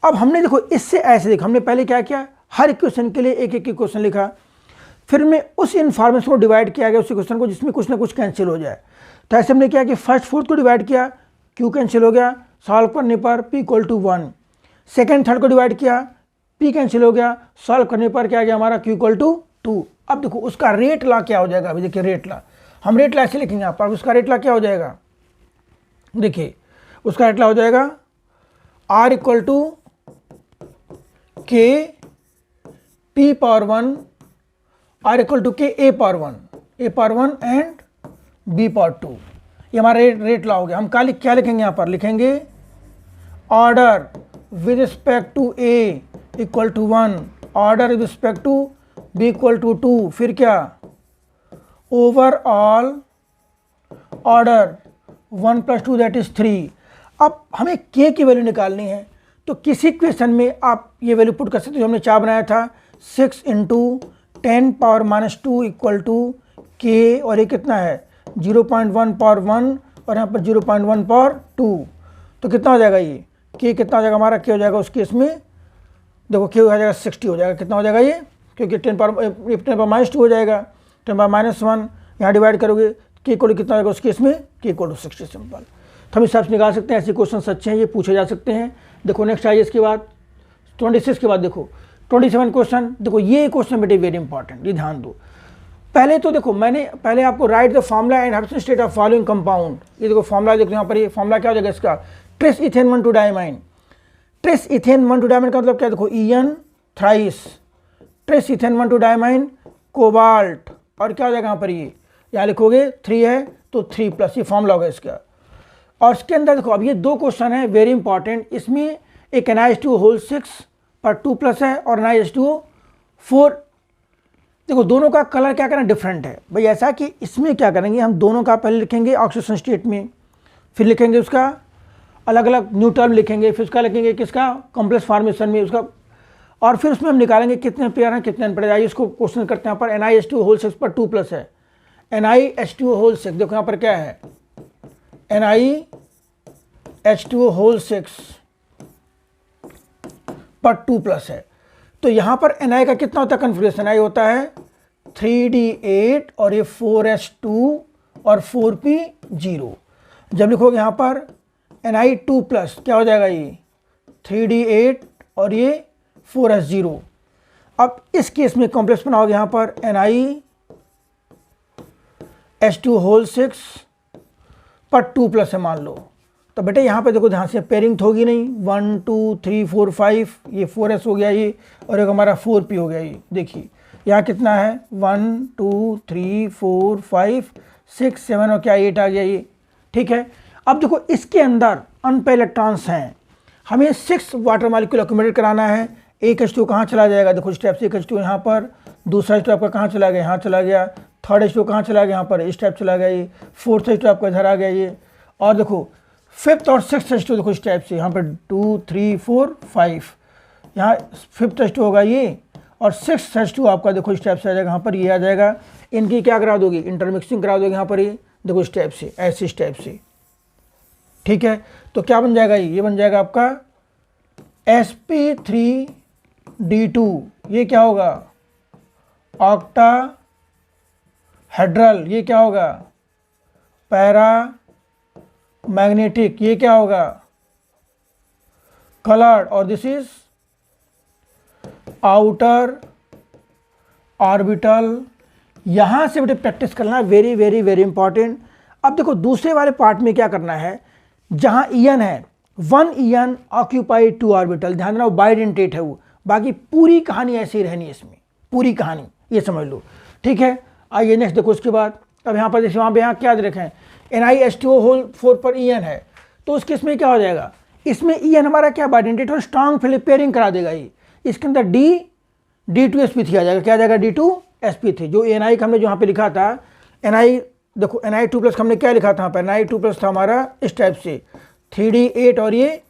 अब हमने देखो इससे ऐसे देखो, हमने पहले क्या किया, हर इक्वेशन के लिए एक एक इक्वेशन लिखा, फिर में उस इन्फॉर्मेशन को डिवाइड किया गया उस इक्वेशन को जिसमें कुछ ना कुछ कैंसिल हो जाए। तो ऐसे हमने क्या कि फर्स्ट फोर्थ को डिवाइड किया, Q कैंसिल हो गया, सॉल्व करने पर P = 1, सेकेंड थर्ड को डिवाइड किया, P कैंसिल हो गया, सॉल्व करने पर क्या गया हमारा Q = 2। अब देखो उसका रेट लॉ क्या हो जाएगा, अभी देखिए रेट लॉ, हम रेट लॉ ऐसे लिखेंगे यहाँ पर, उसका रेट लॉ क्या हो जाएगा, देखिए उसका रेट लॉ हो जाएगा R = K P power 1, R = K A power 1 and B power 2, ये हमारा रेट लॉ हो गया। हम क्या लिखेंगे यहाँ पर, लिखेंगे order with respect to A = 1, order with respect to B = 2, फिर क्या ओवरऑल ऑर्डर 1 + 2 दैट इज 3। अब हमें K की वैल्यू निकालनी है, तो किसी क्वेश्चन में आप ये वैल्यू पुट कर सकते हो। हमने क्या बनाया था 6 × 10⁻² = K और ये कितना है 0.1 पावर 1 और यहाँ पर 0.1 पावर 2, तो कितना हो जाएगा ये K कितना हो जाएगा हमारा, क्या हो जाएगा उस केस में, देखो K हो जाएगा 60 हो जाएगा, कितना हो जाएगा ये, क्योंकि 10⁻² हो जाएगा, 10⁻1 यहाँ डिवाइड करोगे K = कितना होगा उस केस में, K = 60 सिंपल। तो हम इस हिसाब से निकाल सकते हैं, ऐसे क्वेश्चन अच्छे हैं, ये पूछे जा सकते हैं। देखो नेक्स्ट आइए इसके बाद 26 के बाद देखो 27 क्वेश्चन, देखो ये क्वेश्चन बेटे वेरी इंपॉर्टेंट, ये ध्यान दो। पहले तो देखो मैंने पहले आपको right the formula and habitat state of following compound, ये देखो फॉर्मूला देखो यहाँ पर, ये फॉर्मूला क्या हो जाएगा इसका, ट्रेस इथेन 1,2-डाइमाइन, ट्रेस इथेन 1,2-डाइमाइन का मतलब क्या, देखो EN थ्राइस, ट्रेस इथेन 1,2-डाइमाइन कोबाल्ट, और क्या हो जाएगा यहाँ पर, ये यहाँ लिखोगे 3 है तो 3+, ये फॉर्मूला होगा इसका। और इसके अंदर देखो अब ये दो क्वेश्चन है वेरी इंपॉर्टेंट, इसमें एक NiH2O6 पर 2+ है और NiH2O 4, देखो दोनों का कलर क्या करना डिफरेंट है भाई। ऐसा कि इसमें क्या करेंगे हम, दोनों का पहले लिखेंगे ऑक्सीडेशन स्टेट में, फिर लिखेंगे उसका अलग अलग न्यू टर्म लिखेंगे, फिर उसका लिखेंगे किसका कॉम्प्लेक्स फॉर्मेशन में उसका, और फिर उसमें हम निकालेंगे कितने पेयर हैं कितने अनपेयर। आइए इसको क्वेश्चन करते हैं। यहाँ पर NiH2 होल 6 पर 2 प्लस है, NiH2 होल 6, देखो यहाँ पर क्या है NiH2 होल 6 पर 2 प्लस है। तो यहाँ पर Na का कितना होता है कन्फिग्रेशन, Na होता है 3D8 और ये 4S2 और 4P0। जब लिखोगे यहाँ पर Ni2 प्लस क्या हो जाएगा, ये 3D8 और ये 4S0। अब इस केस में कॉम्प्लेक्स बनाओगे यहाँ पर NiH2 होल 6 पर 2 प्लस है मान लो, तो बेटे यहाँ पे देखो ध्यान से पेयरिंग तो होगी नहीं, 1 2 3 4 5, ये 4S हो गया ये, और एक हमारा 4P हो गया ये। देखिए यहाँ कितना है 1 2 3 4 5 6 7 और क्या 8 आ गया ये, ठीक है। अब देखो इसके अंदर अनपेयर इलेक्ट्रॉन्स हैं, हमें 6 वाटर मॉलिक्यूल अक्यूमुलेट कराना है। एक H2 कहाँ चला जाएगा, देखो स्टेप से एक H2 यहाँ पर, दूसरा H2 आपका कहाँ चला गया, यहाँ चला गया, थर्ड H2 कहाँ चला गया, यहाँ पर इस टाइप चला गया ये, फोर्थ H2 आपका इधर आ गया ये, और देखो फिफ्थ और सिक्स H2 देखो इस टाइप से, यहाँ पर 2 3 4 5, यहाँ फिफ्थ H2 होगा ये, और सिक्स H2 आपका देखो इस टाइप से आ जाएगा, यहाँ पर ये आ जाएगा। इनकी क्या करा दोगे, इंटरमिक्सिंग करा दोगे यहाँ पर, ये देखो इस टाइप से, ऐसे इस टाइप से, ठीक है। तो क्या बन जाएगा, ये बन जाएगा आपका sp3d2, ये क्या होगा ऑक्टा हेड्रल, ये क्या होगा पैरा मैग्नेटिक, ये क्या होगा कलर्ड, और दिस इज आउटर ऑर्बिटल। यहां से बेटे प्रैक्टिस करना, वेरी वेरी वेरी इंपॉर्टेंट। अब देखो दूसरे वाले पार्ट में क्या करना है, जहां ईएन है 1 ईएन ऑक्यूपाई 2 ऑर्बिटल, ध्यान देना वो बाइडेंटेट है वो, बाकी पूरी कहानी ऐसे ही रहनी है इसमें, पूरी कहानी ये समझ लो, ठीक है। आइए नेक्स्ट देखो उसके बाद। अब यहाँ पर जैसे वहाँ पे यहाँ क्या रखें NiH2 होल 4 पर ईएन है, तो उस केस में क्या हो जाएगा, इसमें ईएन हमारा क्या बाइडेंटेट और स्ट्रॉन्ग फिलिप पेयरिंग करा देगा ये, इसके अंदर D2sp3 आ जाएगा, क्या आ जाएगा D2sp3। जो Ni का हमने जो यहाँ पे लिखा था Ni, देखो Ni2 प्लस हमने क्या लिखा था यहाँ पर, Ni2 प्लस था हमारा इस टाइप से 3D8 और ये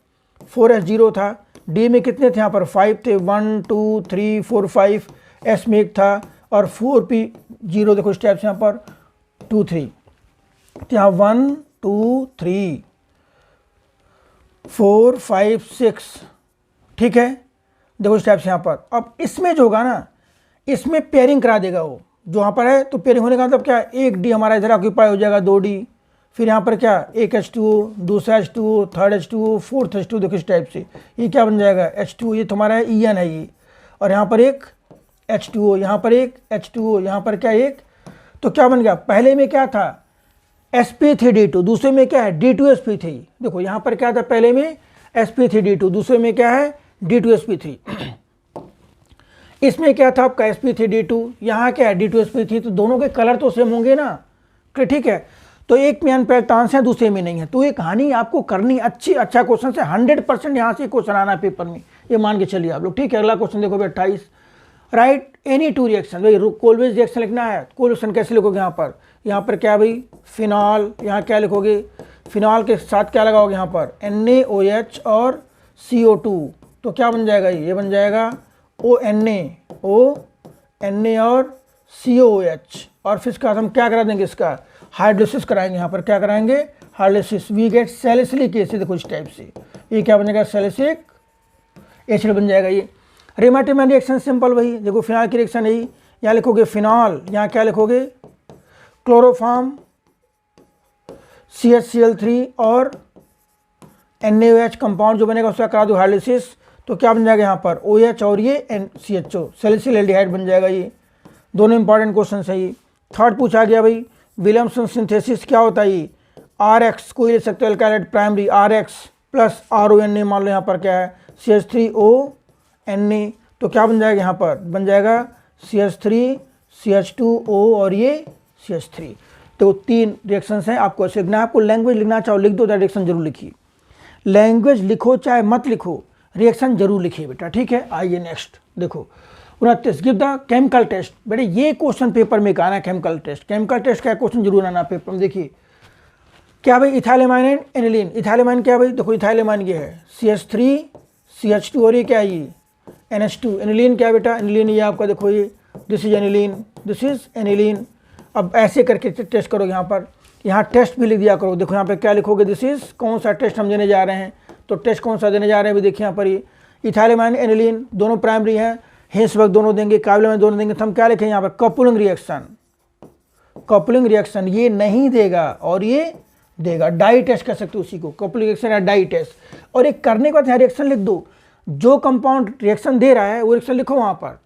4S0 था। D में कितने थे यहाँ पर 5 थे, 1 2 3 4 5, S में 1 था, और 4P0 देखो इस टाइप से यहाँ पर 2 3, तो यहाँ 1 2 3 4 5 6, ठीक है। देखो इस टाइप से यहाँ पर। अब इसमें जो होगा ना, इसमें पेयरिंग करा देगा वो, जो यहाँ पर है, तो पेयरिंग होने का मतलब क्या, एक D हमारा इधर ऑक्यूपाई हो जाएगा 2D, फिर यहाँ पर क्या एक H2, दूसरा H2, third H2, fourth H2, देखो इस टाइप से ये क्या बन जाएगा H2, ये तुम्हारा ईएन है ये, और यहाँ पर एक H2O, यहाँ पर एक H2O, यहाँ पर क्या एक, तो क्या बन गया, पहले में क्या था sp3d2, दूसरे में क्या है D2sp3। देखो यहाँ पर क्या था, पहले में sp3d2, दूसरे में क्या है D2sp3। इसमें क्या था आपका sp3d2, यहाँ क्या है D2sp3, तो दोनों के कलर तो सेम होंगे ना, ठीक है। तो एक में अनपेयर इलेक्ट्रॉन्स है, दूसरे में नहीं है, तो ये कहानी आपको करनी अच्छा क्वेश्चन से 100% यहाँ से क्वेश्चन आना है पेपर में, ये मान के चलिए आप लोग, ठीक है। अगला क्वेश्चन देखो भाई 28, राइट एनी 2 रिएक्शन, भाई कोलवेज रिएक्शन लिखना है, कोलवेशन कैसे लिखोगे, यहाँ पर क्या भाई फिनॉल, यहाँ क्या लिखोगे, फिनॉल के साथ क्या लगाओगे यहाँ पर NaOH और CO2, तो क्या बन जाएगा, ये बन जाएगा ONA और COOH, और फिर इसका हम क्या करा देंगे, इसका हाइड्रोलिसिस कराएंगे, यहाँ पर क्या कराएंगे hydrolysis, we get salicylic acid, देखो इस टाइप से ये क्या बनेगा सैलिसिलिक एसिड बन जाएगा ये। रेमाटिमैन रिएक्शन सिंपल वही, देखो फिनॉल की रिएक्शन यही, यहाँ लिखोगे फिनॉल, यहाँ क्या लिखोगे क्लोरोफॉर्म CHCl3 और NaOH कंपाउंड जो बनेगा उसका करा दो हाइड्रोलिसिस, तो क्या बन जाएगा यहाँ पर OH और ये CHO सैलिसिल एल्डिहाइड बन जाएगा ये। दोनों इंपॉर्टेंट क्वेश्चन है ये। थर्ड पूछा गया भाई विलियमसन सिंथेसिस क्या होता है, ये RX कोई ले सकते हो एल्काइलाइड प्राइमरी RX प्लस RONA, मान लो यहाँ पर क्या है CH3ONA, तो क्या बन जाएगा यहाँ पर बन जाएगा CH3 CH2O और ये CH3। तो 3 रिएक्शंस हैं, आपको ऐसे लिखना है, आपको लैंग्वेज लिखना चाहो लिख दो, रिएक्शन जरूर लिखिए, लैंग्वेज लिखो चाहे मत लिखो, रिएक्शन जरूर लिखिए बेटा, ठीक है। आइए नेक्स्ट देखो 29 गिव द केमिकल टेस्ट। बेटे ये क्वेश्चन पेपर में आना है, केमिकल टेस्ट। केमिकल टेस्ट का क्वेश्चन जरूर आना पेपर में। देखिए क्या भाई, इथाइलेमाइन एंड एनिलीन। इथाइलेमाइन क्या भाई, देखो इथाइलेमाइन ये है CH3 CH2 और ये क्या है, ये NH2। एनिलीन क्या बेटा, एनिलीन ये आपका देखो ये this is aniline, this is aniline. अब ऐसे करके टेस्ट करो, यहाँ पर यहाँ टेस्ट भी लिख दिया करो। देखो यहाँ पे क्या लिखोगे, दिस इज कौन सा टेस्ट हम देने जा रहे हैं, तो टेस्ट कौन सा देने जा रहे हैं भी देखिए यहाँ पर ये इथाइलेमाइन एनिलीन दोनों प्राइमरी हैं, हेंसबर्ग दोनों देंगे, काबिलेमेन दोनों देंगे। तो हम क्या लिखें यहाँ पर, कपलिंग रिएक्शन। कपलिंग रिएक्शन ये नहीं देगा और ये देगा, डाई टेस्ट कह सकते हो उसी को, कपलिंग रिएक्शन या डाई टेस्ट। और एक करने के बाद यहाँ रिएक्शन लिख दो, जो कंपाउंड रिएक्शन दे रहा है वो रिएक्शन लिखो वहाँ पर,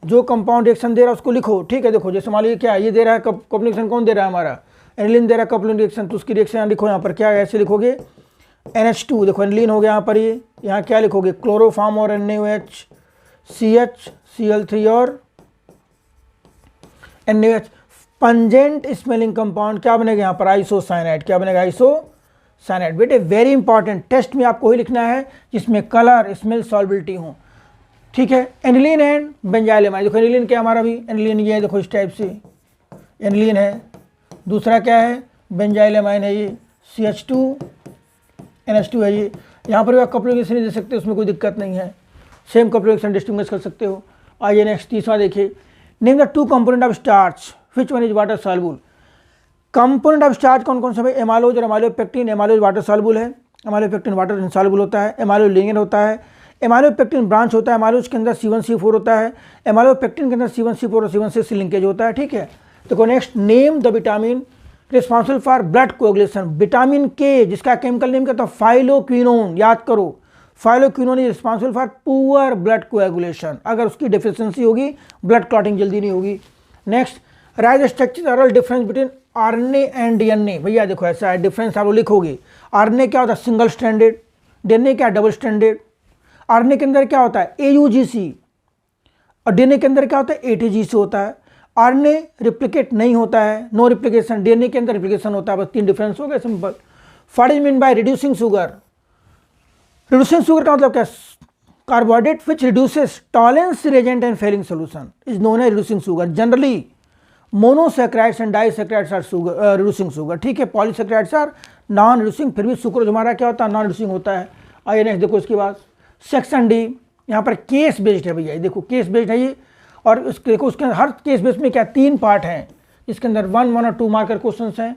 जो कंपाउंड रिएक्शन दे रहा है उसको लिखो, ठीक है। देखो जैसे मान लीजिए क्या ये दे रहा है, कपलिंग रिएक्शन कौन दे रहा है हमारा, एनिलीन दे रहा है कपलिंग रिएक्शन, तो उसकी रिएक्शन लिखो यहाँ पर क्या है, ऐसे लिखोगे NH2। देखो एनिलीन हो गया यहाँ पर, ये यहाँ क्या लिखोगे, क्लोरोफॉर्म और NaOH, CH Cl3 और NaOH। पंजेंट स्मेलिंग कंपाउंड क्या बनेगा यहाँ पर, आइसोसाइनाइड। क्या बनेगा, आइसोसाइनाइड। बेटे वेरी इंपॉर्टेंट, टेस्ट में आपको ही लिखना है जिसमें कलर स्मेल सॉल्बिलिटी हो, ठीक है। Aniline and benzylamine. देखो एनिलीन क्या हमारा भी, एनिलीन ये है देखो इस टाइप से एनिलीन है। दूसरा क्या है, बेंजाइलेमाइन है, ये CH2 NH2 है ये। यहाँ पर भी आप कपलिंग रिएक्शन दे सकते हो, उसमें कोई दिक्कत नहीं है, सेम कपलिंग रिएक्शन डिस्टिंग्विश कर सकते हो। आइए नेक्स्ट तीसरा देखिए, name the two component of starch which one is water soluble. Component of starch कौन कौन सा भाई, एमालोज और एमाइलोपेक्टिन। एमालोज वाटर सॉल्युबल है, एमाइलोपेक्टिन वाटर इनसॉल्युबल होता है। एमाइलोलिगेंड होता है, एमाइलोपेक्टिन ब्रांच होता है, एमाइलोज के अंदर C1C4 होता है, एमाइलोपेक्टिन के अंदर C1C4 और C1C लिंकेज होता है, ठीक है। देखो next, name the vitamin responsible for blood coagulation. Vitamin के जिसका केमिकल नेम क्या था, फाइलोक्विनोन। याद करो, phylloquinone is responsible for poor blood coagulation. अगर उसकी डेफिशिएंसी होगी ब्लड क्लॉटिंग जल्दी नहीं होगी। Next, right structural difference between RNA and DNA। भैया देखो ऐसा है, डिफरेंस आप लिखोगे, RNA क्या होता है, सिंगल स्टैंडर्ड, DNA क्या डबल स्टैंडर्ड। RNA के अंदर क्या होता है, AUGC, और DNA के अंदर क्या होता है, ATGC होता है। RNA रिप्लिकेट नहीं होता है, नो रिप्लिकेशन। DNA के अंदर रिप्लिकेशन होता है, बस 3 डिफरेंस हो गए, simple. What is mean by reducing sugar. Reducing sugar का मतलब क्या, carbohydrate which reduces Tollens reagent and Fehling solution is known as reducing sugar. Generally monosaccharides and disaccharides are sugar reducing sugar, ठीक है। Polysaccharides are non reducing, फिर भी sucrose हमारा क्या होता है, नॉन रिड्यूसिंग होता है। आइए नेक्स्ट देखो इसके बाद सेक्शन डी, यहाँ पर केस बेस्ड है भैया, देखो केस बेस्ड है ये। और उसके देखो उसके हर केस बेस्ड में क्या 3 पार्ट हैं, इसके अंदर 1 और 2 मार्कर क्वेश्चन हैं।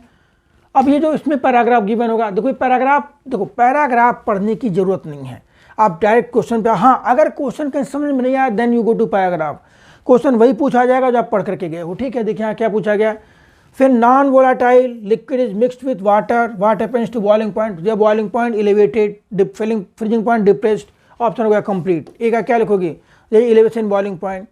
अब ये जो इसमें पैराग्राफ गिवन होगा, देखो पैराग्राफ, देखो पैराग्राफ पढ़ने की जरूरत नहीं है, आप डायरेक्ट क्वेश्चन पे। हाँ अगर क्वेश्चन कहीं समझ में नहीं आया then you go to paragraph, question वही पूछा जाएगा जो आप पढ़ करके गए हो, ठीक है। देखिए यहाँ क्या पूछा गया, फिर non volatile liquid is mixed with water, what happens to boiling point, जब boiling point elevated, freezing point depressed. Option हो गया कंप्लीट, ए का क्या लिखोगे, ये एलिवेशन बॉइलिंग पॉइंट।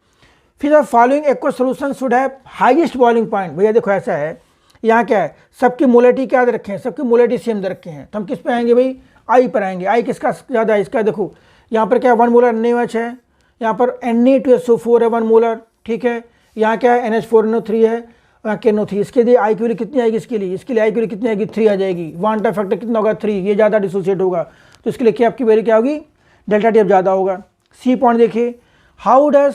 फिर the following aqueous solution should have highest boiling point. भैया देखो ऐसा है, यहाँ क्या है, सबकी मोलेटी क्या दे रखे हैं, सबकी मोलेटी सेम दे रखे हैं, तो हम किस पे आएंगे भाई, आई पर आएंगे। आई किसका ज़्यादा है, इसका देखो यहाँ पर क्या 1 मोलर NaOH है, यहाँ पर Na2SO4 है 1 मोलर, ठीक है। यहाँ क्या है NH4NO3 है, यहाँ KNO3। इसके लिए आई की वैल्यू कितनी आएगी, इसके लिए आई की वैल्यू कितनी आएगी, 3 आ जाएगी। वांटा फैक्टर कितना होगा 3, ये ज़्यादा डिसोसिएट होगा, तो इसके लिए क्या आपकी वैल्यू क्या होगी, डेल्टा टी अब ज़्यादा होगा। सी पॉइंट देखिए, how does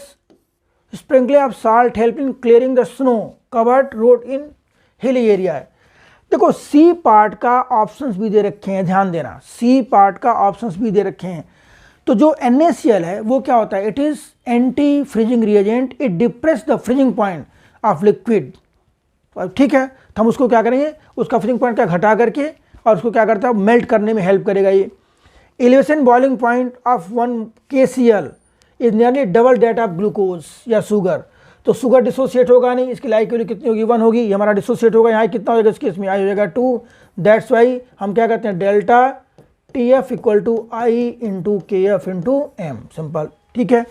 sprinkling of salt help in clearing the snow covered road in hilly area है। देखो सी पार्ट का ऑप्शंस भी दे रखे हैं, ध्यान देना, सी पार्ट का ऑप्शंस भी दे रखे हैं। तो जो NaCl है वो क्या होता है, it is anti freezing reagent, it depress the freezing point of liquid, ठीक है। तो हम उसको क्या करेंगे, उसका फ्रीजिंग पॉइंट क्या घटा करके और उसको क्या करता है, मेल्ट करने में हेल्प करेगा ये। Elevation boiling point of 1 KCl is nearly double that of glucose या शुगर। तो शुगर डिसोसिएट होगा नहीं, इसकी आई की वैल्यू कितनी होगी, 1 होगी, ये हमारा डिसोसिएट होगा। यहाँ कितना हो जाएगा, इसके इसमें आई हो जाएगा 2, दैट्स वाई हम क्या कहते हैं, delta TF equal to i into KF into m, simple, ठीक है।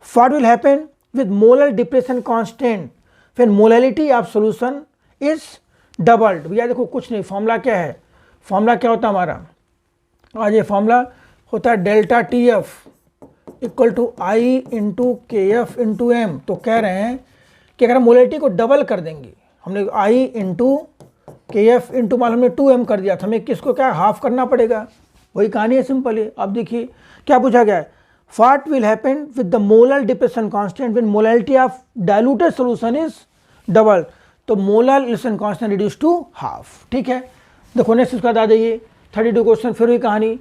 What will happen with molar depression constant, फिर molality of solution is doubled. भैया देखो कुछ नहीं, फॉर्मूला क्या है, फॉर्मूला क्या होता है हमारा, आज ये फॉर्मूला होता है delta TF equal to i into KF into m. तो कह रहे हैं कि अगर हम मोलैलिटी को डबल कर देंगे, हमने आई इंटू KF इंटू मान हमने 2m कर दिया था, हमें किसको क्या हाफ करना पड़ेगा, वही कहानी है, सिंपल है। अब देखिए क्या पूछा गया है, what will happen with the molar depletion constant when molality of diluted solution is double? तो molar depletion constant reduce to half. ठीक है, देखो नेक्स्ट इसका बता जाइए 32 क्वेश्चन। फिर हुई कहानी,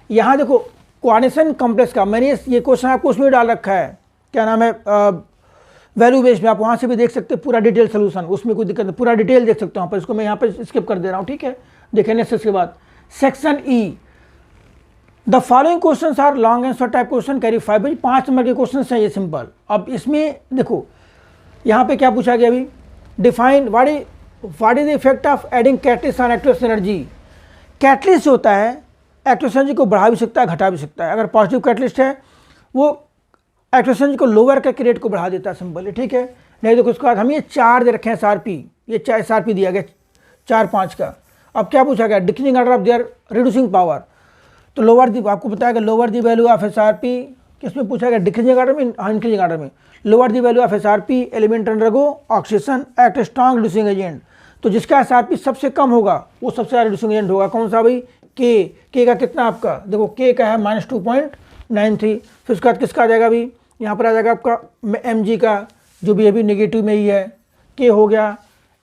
यहाँ देखो कोऑर्डिनेशन कॉम्प्लेक्स का मैंने ये क्वेश्चन आपको उसमें डाल रखा है, क्या नाम है, वैल्यू बेस्ड में। आप वहाँ से भी देख सकते हैं पूरा डिटेल सोल्यूशन, उसमें कोई दिक्कत नहीं, पूरा डिटेल देख सकते हो वहाँ पर। इसको मैं यहाँ पर स्किप कर दे रहा हूँ। ठीक है, देखें नेक्स्ट इसके बाद section E, the following question are long answer type question carry 5। भाई 5 नंबर के क्वेश्चन हैं ये सिंपल। अब इसमें देखो यहाँ पे क्या पूछा गया, अभी define what is the effect of adding catalyst on active energy. Catalyst होता है एक्टिव एनर्जी को बढ़ा भी सकता है घटा भी सकता है। अगर पॉजिटिव कैटलिस्ट है वो एक्टिव एनर्जी को लोअर करके रेट को बढ़ा देता है सिंपली। ठीक है, नहीं देखो उसके बाद हम ये 4 दे रखे हैं SRP, ये SRP दिया गया 4-5 का। अब क्या पूछा गया, decreasing order of there reducing power. तो लोअर दी, आपको बताया कि lower the value of SRP किसमें पूछा गया, डिक्रीजिंग ऑर्डर में, इंक्रीजिंग ऑर्डर में। Lower the value of SRP element undergo oxidation act strong reducing agent. तो जिसका SRP सबसे कम होगा वो सबसे ज़्यादा रिड्यूसिंग एजेंट होगा। कौन सा भाई, के का कितना आपका, देखो के का है -2.93। फिर उसके बाद किसका आ जाएगा अभी, यहाँ पर आ जाएगा आपका Mg का, जो भी अभी नेगेटिव में ही है, के हो गया,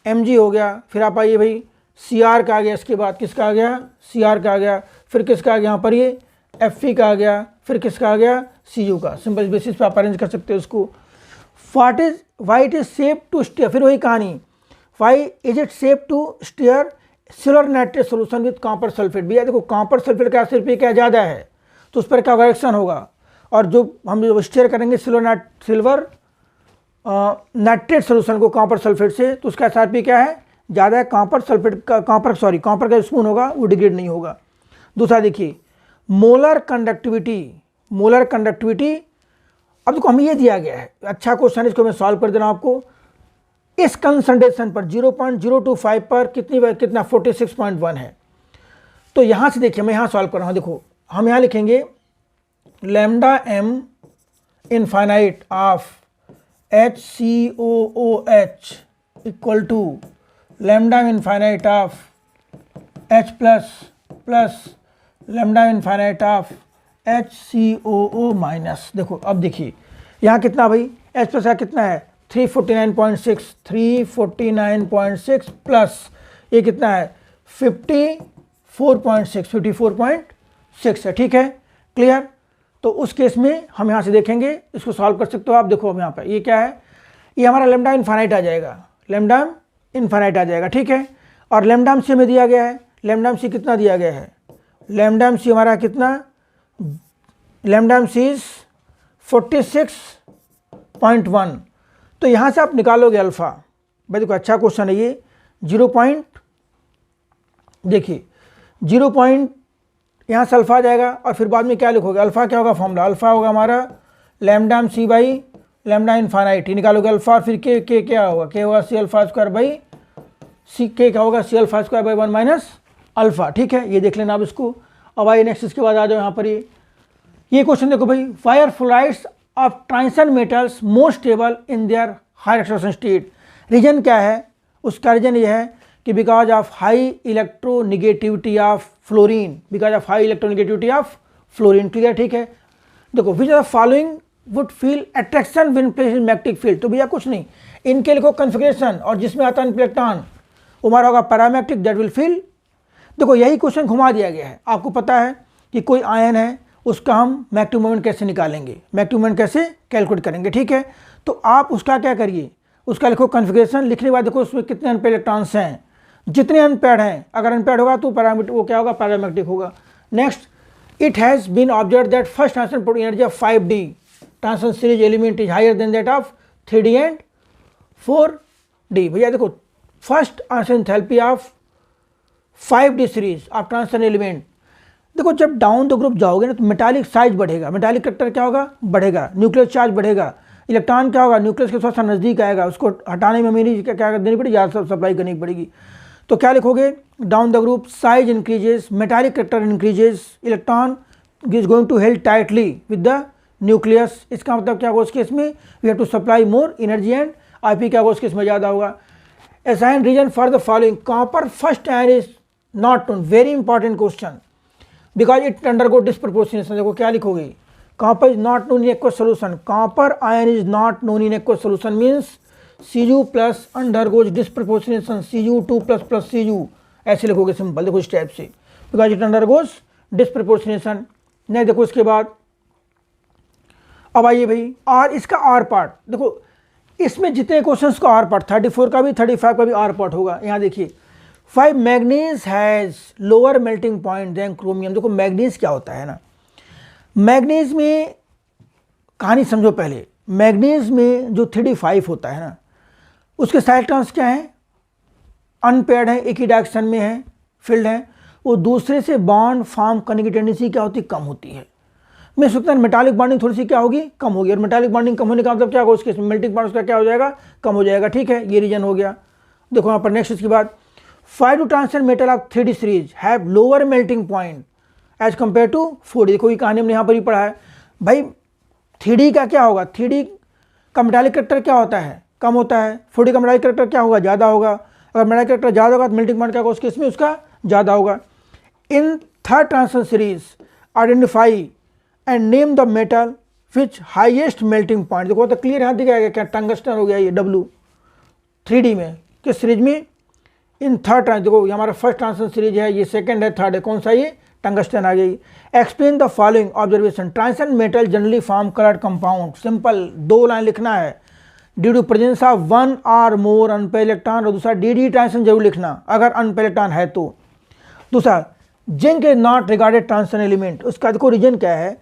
Mg हो गया। फिर आप आइए भाई Cr का आ गया, इसके बाद किसका आ गया, Cr का आ गया। फिर किसका आ गया यहाँ पर ये Fe का आ गया। फिर किसका आ गया, Cu का। सिंपल बेसिस पे आप अरेंज कर सकते हो उसको। Why it is safe to stir, फिर वही कहानी, why is it safe to stir silver nitrate solution with copper sulphate. भैया देखो कॉपर सल्फेट का एसिड क्या ज़्यादा है तो उस पर क्या रिएक्शन होगा, और जो हम स्टीयर करेंगे सिल्वर नाइट्रेट सोल्यूशन को कॉपर सल्फेट से, तो उसका SRP क्या है, ज़्यादा है। कॉपर सल्फेट का कॉपर का स्पून होगा वो डिग्रेड नहीं होगा। दूसरा देखिए मोलर कंडक्टिविटी। अब देखो हमें ये दिया गया है, अच्छा क्वेश्चन, इसको मैं सॉल्व कर दे रहा हूँ आपको। इस कंसंट्रेशन पर 0.025 पर कितना 46.1 है। तो यहाँ से देखिए मैं यहाँ सॉल्व कर रहा हूँ। देखो हम यहाँ लिखेंगे lambda m infinite of HCOOH equal to lambda infinite of H plus lambda infinite of HCOO minus. देखो अब देखिए यहाँ कितना भाई, H प्लस का कितना है 349.6 प्लस ये कितना है 54.6 है। ठीक है, क्लियर। तो उस केस में हम यहाँ से देखेंगे, इसको सॉल्व कर सकते हो आप। देखो अब यहाँ पे ये क्या है, ये हमारा लैम्डा इनफाइनाइट आ जाएगा, लैम्डा इनफाइनाइट आ जाएगा। ठीक है, और लैम्डा सी में दिया गया है, लैम्डा सी कितना दिया गया है, लैम्डा सी हमारा कितना, लैम्डा सी इज 46.1। तो यहाँ से आप निकालोगे अल्फ़ा। भाई देखो अच्छा क्वेश्चन है ये, 0 यहाँ से अल्फ़ा आ जाएगा, और फिर बाद में क्या लिखोगे, अल्फ़ा क्या होगा फॉर्मूला, अल्फ़ा होगा हमारा lambda C by lambda infinite, निकालोगे अल्फ़ा। और फिर के क्या होगा, के होगा C alpha square by C, K क्या होगा C alpha square by 1 minus alpha. ठीक है, ये देख लेना आप इसको। अब आइए नेक्स्ट, इसके बाद आ जाओ यहाँ पर ये क्वेश्चन देखो भाई, why are fluorides of transition metals most stable in their high oxidation state. Reason क्या है, उसका रीजन ये है कि because of high electronegativity of fluorine, clear. ठीक है, देखो which are following would feel attraction when placed in magnetic field. तो भैया कुछ नहीं, इनके लिखो कन्फिग्रेशन, और जिसमें आता है इलेक्ट्रॉन हमारा होगा पैरामैग्नेटिक, दैट विल फील। देखो यही क्वेश्चन घुमा दिया गया है। आपको पता है कि कोई आयन है, उसका हम मैग्नेटिक मोमेंट कैसे निकालेंगे, मैग्नेटिक मोमेंट कैसे कैलकुलेट करेंगे। ठीक है, तो आप उसका क्या करिए, उसका लिखो कन्फिग्रेशन, लिखने के बाद देखो उसमें कितने अनपेड इलेक्ट्रॉन्स हैं, जितने अनपेड हैं, अगर अनपेड होगा तो पैरामीटर वो क्या होगा, पैरामैग्नेटिक होगा। Next, it has been observe that first transition protein energy of 5D transition series element is higher than that of 3D and 4D। भैया देखो first transition enthalpy of 5D series of transition element, देखो जब down the group जाओगे ना तो metallic size बढ़ेगा, metallic character क्या होगा, बढ़ेगा, न्यूक्लियर चार्ज बढ़ेगा, इलेक्ट्रॉन क्या होगा, न्यूक्लियस के थोड़ा सा नज़दीक आएगा, उसको हटाने में मेरी क्या देनी पड़ेगी, ज़्यादा सप्लाई करनी पड़ेगी। तो क्या लिखोगे, down the group size increases, metallic character increases, electron is going to held tightly with the nucleus. इसका मतलब क्या होगा उस केस में, we have to supply more energy and IP क्या होगा उस केस में ज़्यादा होगा। Assign reason for the following, copper first ion is not known, very important question, because it undergo disproportionation. देखो क्या लिखोगे, Copper is not known in aqueous solution. Copper ion is not known in aqueous solution means Cu plus undergoes disproportionation Cu2 plus Cu, ऐसे लिखोगे simple, देखो इस type से, because it undergoes disproportionation. नहीं देखो इसके बाद अब आइए भाई, और इसका आर पार्ट देखो, इसमें जितने क्वेश्चंस का आर पार्ट 34 का भी 35 का भी आर पार्ट होगा। यहाँ देखिए 5 manganese has lower melting point than chromium. देखो मैग्नीज क्या होता है ना, मैग्नीज में कहानी समझो पहले। मैग्नीज में जो 3d5 होता है ना, उसके साइड इलेक्ट्रॉन्स क्या हैं, अनपेयर्ड है, एक ही डायरेक्शन में है, फील्ड है, वो दूसरे से बॉन्ड फॉर्म करने की टेंडेंसी क्या होती है, कम होती है। मैं सोचता हूँ मेटालिक बॉन्डिंग थोड़ी सी क्या होगी, कम होगी, और मेटालिक बॉन्डिंग कम होने का मतलब क्या होगा, उसके मेल्टिंग पॉइंट उसका क्या हो जाएगा, कम हो जाएगा। ठीक है, ये रीजन हो गया। देखो यहाँ पर नेक्स्ट इसके बाद 5 two transfer metal of 3d series have lower melting point as compare to 4d। देखो ये कहानी हमने यहाँ पर ही पढ़ा है भाई। 3d का क्या होगा, 3d का मेटालिक कैरेक्टर क्या होता है, कम होता है। 4d का मेटालिक कैरेक्टर क्या होगा, ज़्यादा होगा। अगर मेटालिक कैरेक्टर ज़्यादा होगा तो मेल्टिंग पॉइंट क्या होगा, उसके इसमें उसका ज़्यादा होगा। In third transfer series identify and name the metal which highest melting point. देखो तो क्लियर यहाँ दिखाया गया क्या, टंगस्टन हो गया ये W 3D में, किस सीरीज में, इन थर्ड ट्रांस। देखो ये हमारा फर्स्ट ट्रांसफर सीरीज है, ये सेकंड है, थर्ड है, कौन सा ये, टंगस्टन आ गई। Explain the following observation, ट्रांसन metal generally form coloured compound. Simple 2 line लिखना है, ड्यू टू प्रेजेंस ऑफ 1 और मोर अनपेयर्ड इलेक्ट्रॉन, और दूसरा डी ट्रांसन जरूर लिखना अगर अनपेयर्ड इलेक्ट्रॉन है तो। दूसरा zinc is not regarded transition element, उसका देखो रीजन क्या है,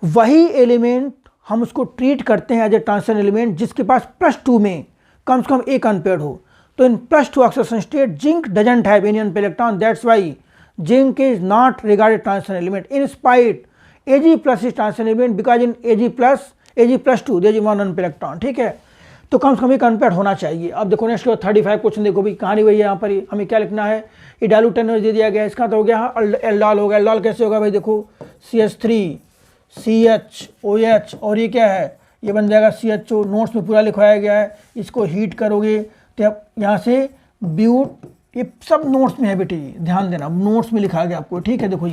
वही एलिमेंट हम उसको ट्रीट करते हैं एज ए ट्रांसन एलिमेंट जिसके पास +2 में कम से कम एक अनपेयर्ड हो। तो in +2 oxidation state zinc doesn't have any unpaired electron, that's why zinc is not regarded transition element. In spite Ag+ is transition element because in Ag+2 there is 1 unpaired electron. ठीक है, तो कम से कम एक unpaired होना चाहिए। अब देखो next 35 question देखो भाई, कहानी वही है। यहाँ पर हमें क्या लिखना है, ये डायल्यूट एनर्जी दे दिया गया है, इसका तो हो गया एल्डॉल हो गया। एल्डॉल कैसे होगा भाई, देखो CH3 CHOH और ये क्या है, ये बन जाएगा CHO। नोट्स में पूरा लिखवाया गया है, इसको हीट करोगे तो अब यहाँ से ब्यूट, ये सब नोट्स में है बेटे, ध्यान देना नोट्स में लिखा गया आपको। ठीक है, देखो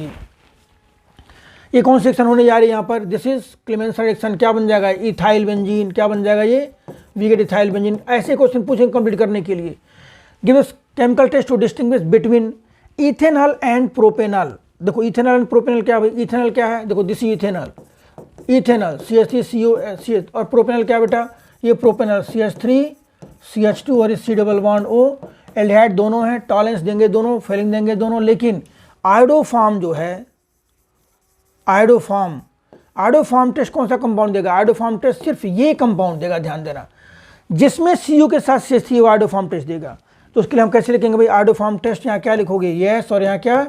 ये कौन सेक्शन होने जा रही है यहाँ पर, दिस इज क्लेमेंस रिएक्शन, क्या बन जाएगा, इथाइल बेंजीन, क्या बन जाएगा ये, वी गेट इथाइल बेंजीन। ऐसे क्वेश्चन पूछेंगे कंप्लीट करने के लिए। Give us chemical test to distinguish between ethanol and propanol. देखो इथेनॉल एंड प्रोपेनॉल क्या भाई, इथेनॉल क्या है, देखो दिस इथेनॉल, इथेनॉल CH3CO और प्रोपेनॉल क्या बेटा, ये प्रोपेनॉल CH3 CH2 और C double bond O। Aldehyde दोनों हैं, टॉलेंस देंगे दोनों, फेलिंग देंगे दोनों, लेकिन आयोडोफॉर्म जो है, आयोडोफॉर्म टेस्ट कौन सा कंपाउंड देगा, आयोडोफॉर्म टेस्ट सिर्फ ये कंपाउंड देगा, ध्यान देना, जिसमें Cu के साथ CH3 आयोडोफॉर्म टेस्ट देगा। तो उसके लिए हम कैसे लिखेंगे भाई, आयोडोफॉर्म टेस्ट यहाँ क्या लिखोगे, येस, और यहाँ क्या,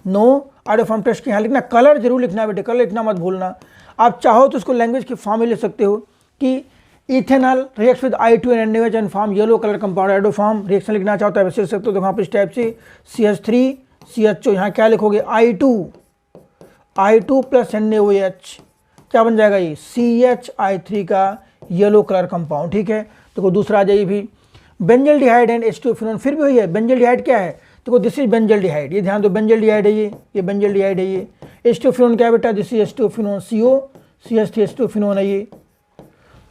नो। आयोडोफॉर्म टेस्ट के यहाँ लिखना, कलर जरूर लिखना है बेटे, कलर लिखना मत भूलना। आप चाहो तो उसको लैंग्वेज की फॉर्म में लिख सकते हो कि ethanol reacts with I2 and NaOH and form yellow colour compound iodoform. Reaction लिखना चाहता है वैसे लिख सकते हो, तो यहाँ पर इस टाइप से CH3 CHO, यहाँ क्या लिखोगे, I2 प्लस NaOH, क्या बन जाएगा ये, CHI3 का येलो कलर कंपाउंड। ठीक है, देखो दूसरा आ जाइए भी, बेंजल्डिहाइड एंड H2 फिनोन, फिर भी वही है, बेंजल्डिहाइड क्या है, देखो दिस इज बेंजल्डिहाइड, ये ध्यान दो, बेंजल्डिहाइड है ये बेंजल्डिहाइड है ये। H2 फिनोन क्या है बेटा, this is H2 फिनोन CO, CH3H2 फिनोन है ये,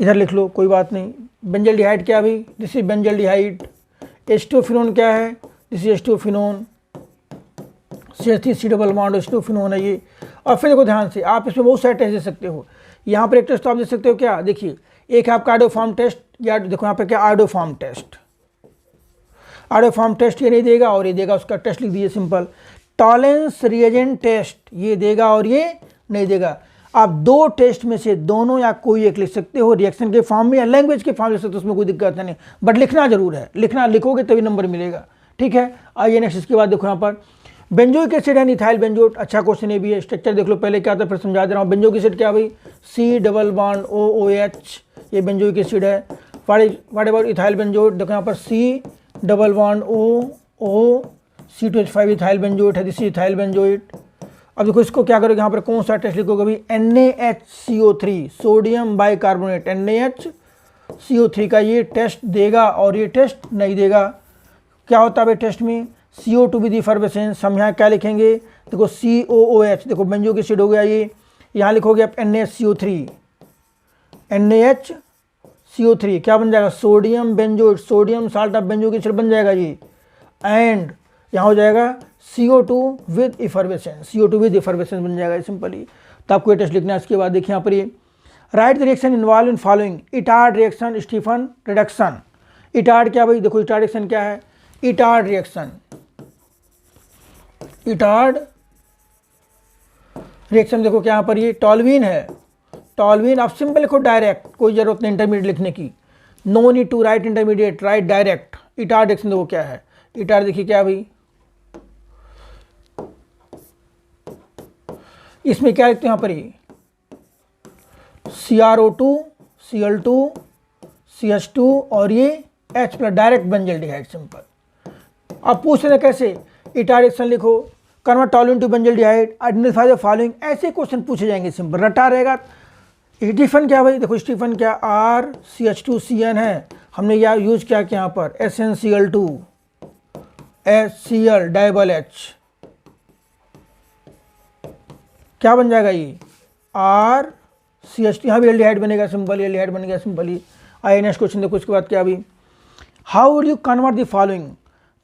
इधर लिख लो कोई बात नहीं। बेंजल्डिहाइड क्या भाई, दिस इज बेंजल्डिहाइड। H2 फिनोन क्या है, this is H2 फिनोन, CH3 C double bond H2 फिनोन है ये। और फिर देखो ध्यान से, आप इसमें बहुत सारे टेस्ट दे सकते हो। यहाँ पर एक टेस्ट तो आप दे सकते हो क्या, देखिए एक है आपका आयोडोफॉर्म टेस्ट, या देखो यहाँ पे क्या, आयोडोफॉर्म टेस्ट, आयोडोफॉर्म टेस्ट ये नहीं देगा और ये देगा, उसका टेस्ट लिख दीजिए सिंपल। टॉलेंस रिएजेंट टेस्ट ये देगा और ये नहीं देगा। आप 2 टेस्ट में से दोनों या कोई एक लिख सकते हो, रिएक्शन के फॉर्म में या लैंग्वेज के फॉर्म में लिख सकते हो, उसमें कोई दिक्कत नहीं, बट लिखना जरूर है, लिखना, लिखोगे तभी नंबर मिलेगा। ठीक है, आइए नेक्स्ट, इसके बाद देखो यहाँ पर benzoic acid and ethyl benzoate, अच्छा क्वेश्चन ये भी है। स्ट्रक्चर देख लो पहले क्या था, फिर समझा दे रहा हूँ। बेंजोइक एसिड क्या भाई, C डबल बॉन्ड OOH, ये बेंजोइक एसिड है। व्हाट अबाउट इथाइल बेंजोएट, देखो यहाँ पर C double bond O C2H5 ethyl benzoate है, दिस इथाइल बेंजोएट। अब देखो इसको क्या करोगे, यहाँ पर कौन सा टेस्ट लिखोगे भाई, NaHCO3 सोडियम बाइकार्बोनेट, NaHCO3 का ये टेस्ट देगा और ये टेस्ट नहीं देगा। क्या होता है भाई टेस्ट में, CO2 विद इफर्वेसेंस, हम यहाँ क्या लिखेंगे, देखो COOH, देखो बेंजोइक एसिड हो गया ये, यहाँ लिखोगे आप NaHCO3, NaHCO3 क्या बन जाएगा, sodium benzoate, sodium salt of benzoic acid बन जाएगा जी। एंड यहाँ हो जाएगा CO2 with effervescence, CO2 with effervescence बन जाएगा सिंपली। तो आपको ये टेस्ट लिखना है। इसके बाद देखिए यहाँ पर ये write the reaction involve in following Etard reaction, Stephen reduction. Etard क्या भाई, देखो इटार्ड रिएक्शन क्या है, इटार्ड रिएक्शन, इटार्ड रिएक्शन देखो क्या यहाँ पर ये टॉल्यूइन है, टॉल्यूइन आप सिंपल लिखो डायरेक्ट, कोई जरूरत नहीं इंटरमीडिएट लिखने की, no need to write intermediate, write direct. Etard reaction देखो क्या है, इटार्ड देखिए क्या भाई, इसमें क्या लिखते हैं यहाँ पर ये CrO2 Cl2 CH2 और ये H plus direct benzaldehyde simple. अब पूछ रहे कैसे, इटार्ड रिएक्शन लिखो, convert toluene to benzaldehyde, identify the following, ऐसे क्वेश्चन पूछे जाएंगे सिंपल, रटा रहेगा। स्टीफन क्या भाई, देखो स्टीफन क्या RCH2CN है, हमने यह यूज क्या किया यहाँ पर SnCl2 HCl डबल H, क्या बन जाएगा ये RCH2, यहाँ भी एल्डिहाइड बनेगा सिंपली, एल्डिहाइड बन गया सिंपली। आइए नेक्स्ट क्वेश्चन देखो, उसके बाद क्या अभी, how would you convert the following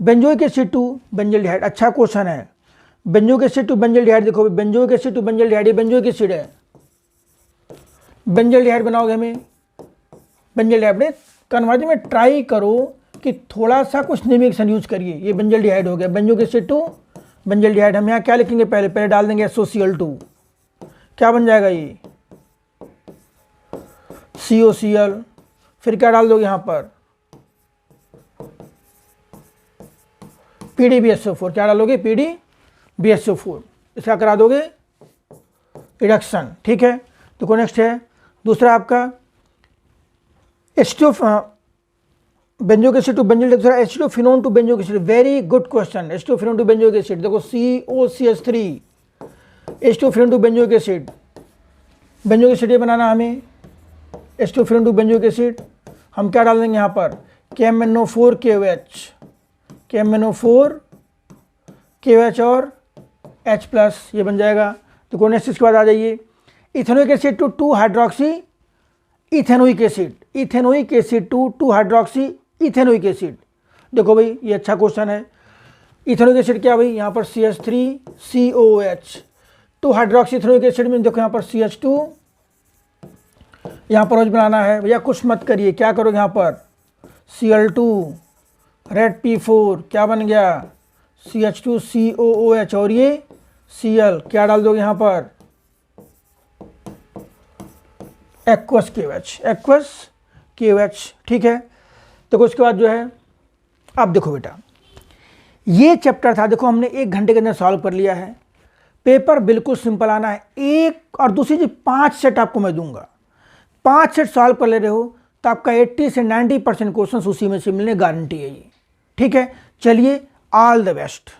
benzoic acid to benzaldehyde. अच्छा क्वेश्चन है, बेंजोइक एसिड टू बेंजल्डिहाइड, देखो बेंजोइक एसिड टू बेंजल्डिहाइड, ये बेंजोइक एसिड है, बेंजल्डिहाइड बनाओगे हमें, बेंजल्डिहाइड में कन्वर्ट में ट्राई करो कि थोड़ा सा कुछ नेमिक्सन यूज करिए, ये बेंजल्डिहाइड हो गया, बेंजोइक एसिड टू बेंजल्डिहाइड। हम यहाँ क्या लिखेंगे, पहले डाल देंगे SOCl2, क्या बन जाएगा ये COCl, फिर क्या डाल दोगे यहाँ पर PDBSO4, क्या डालोगे PDBSO4, इसका करा दोगे रिडक्शन, ठीक है। देखो नेक्स्ट है दूसरा आपका बेंजोइक एसिड टू बेंजल्डिहाइड, दूसरा acetophenone to benzoic acid, very good question. Acetophenone to benzoic acid, देखो COCH3 acetophenone to benzoic acid, benzoic acid ये बनाना हमें, एसिटोफिनोन टू बेंजोइक एसिड, हम क्या डाल देंगे यहाँ पर KMnO4 KOH, KMnO4 KOH और H प्लस, ये बन जाएगा। तो नेक्स्ट इसके बाद आ जाइए ethanoic acid to 2 hydroxy ethanoic acid, ethanoic acid to 2 hydroxy ethanoic acid. देखो भाई ये अच्छा क्वेश्चन है, इथेनोइक एसिड क्या भाई, यहाँ पर CH3COOH, 2 हाइड्रोक्सी इथेनोइक एसिड में देखो यहाँ पर CH2, यहाँ पर रोज बनाना है भैया, कुछ मत करिए, क्या करोगे यहाँ पर Cl2 रेड P4, क्या बन गया CH2COOH और ये Cl, क्या डाल दोगे यहाँ पर एक्वस KOH, ठीक है। तो उसके बाद जो है, अब देखो बेटा ये चैप्टर था, देखो हमने 1 घंटे के अंदर सॉल्व कर लिया है, पेपर बिल्कुल सिंपल आना है। एक और दूसरी चीज 5 सेट आपको मैं दूंगा, 5 सेट सॉल्व कर ले रहे हो तो आपका 80 से 90% क्वेश्चन उसी में से मिलने गारंटी है ये, ठीक है। चलिए ऑल द बेस्ट।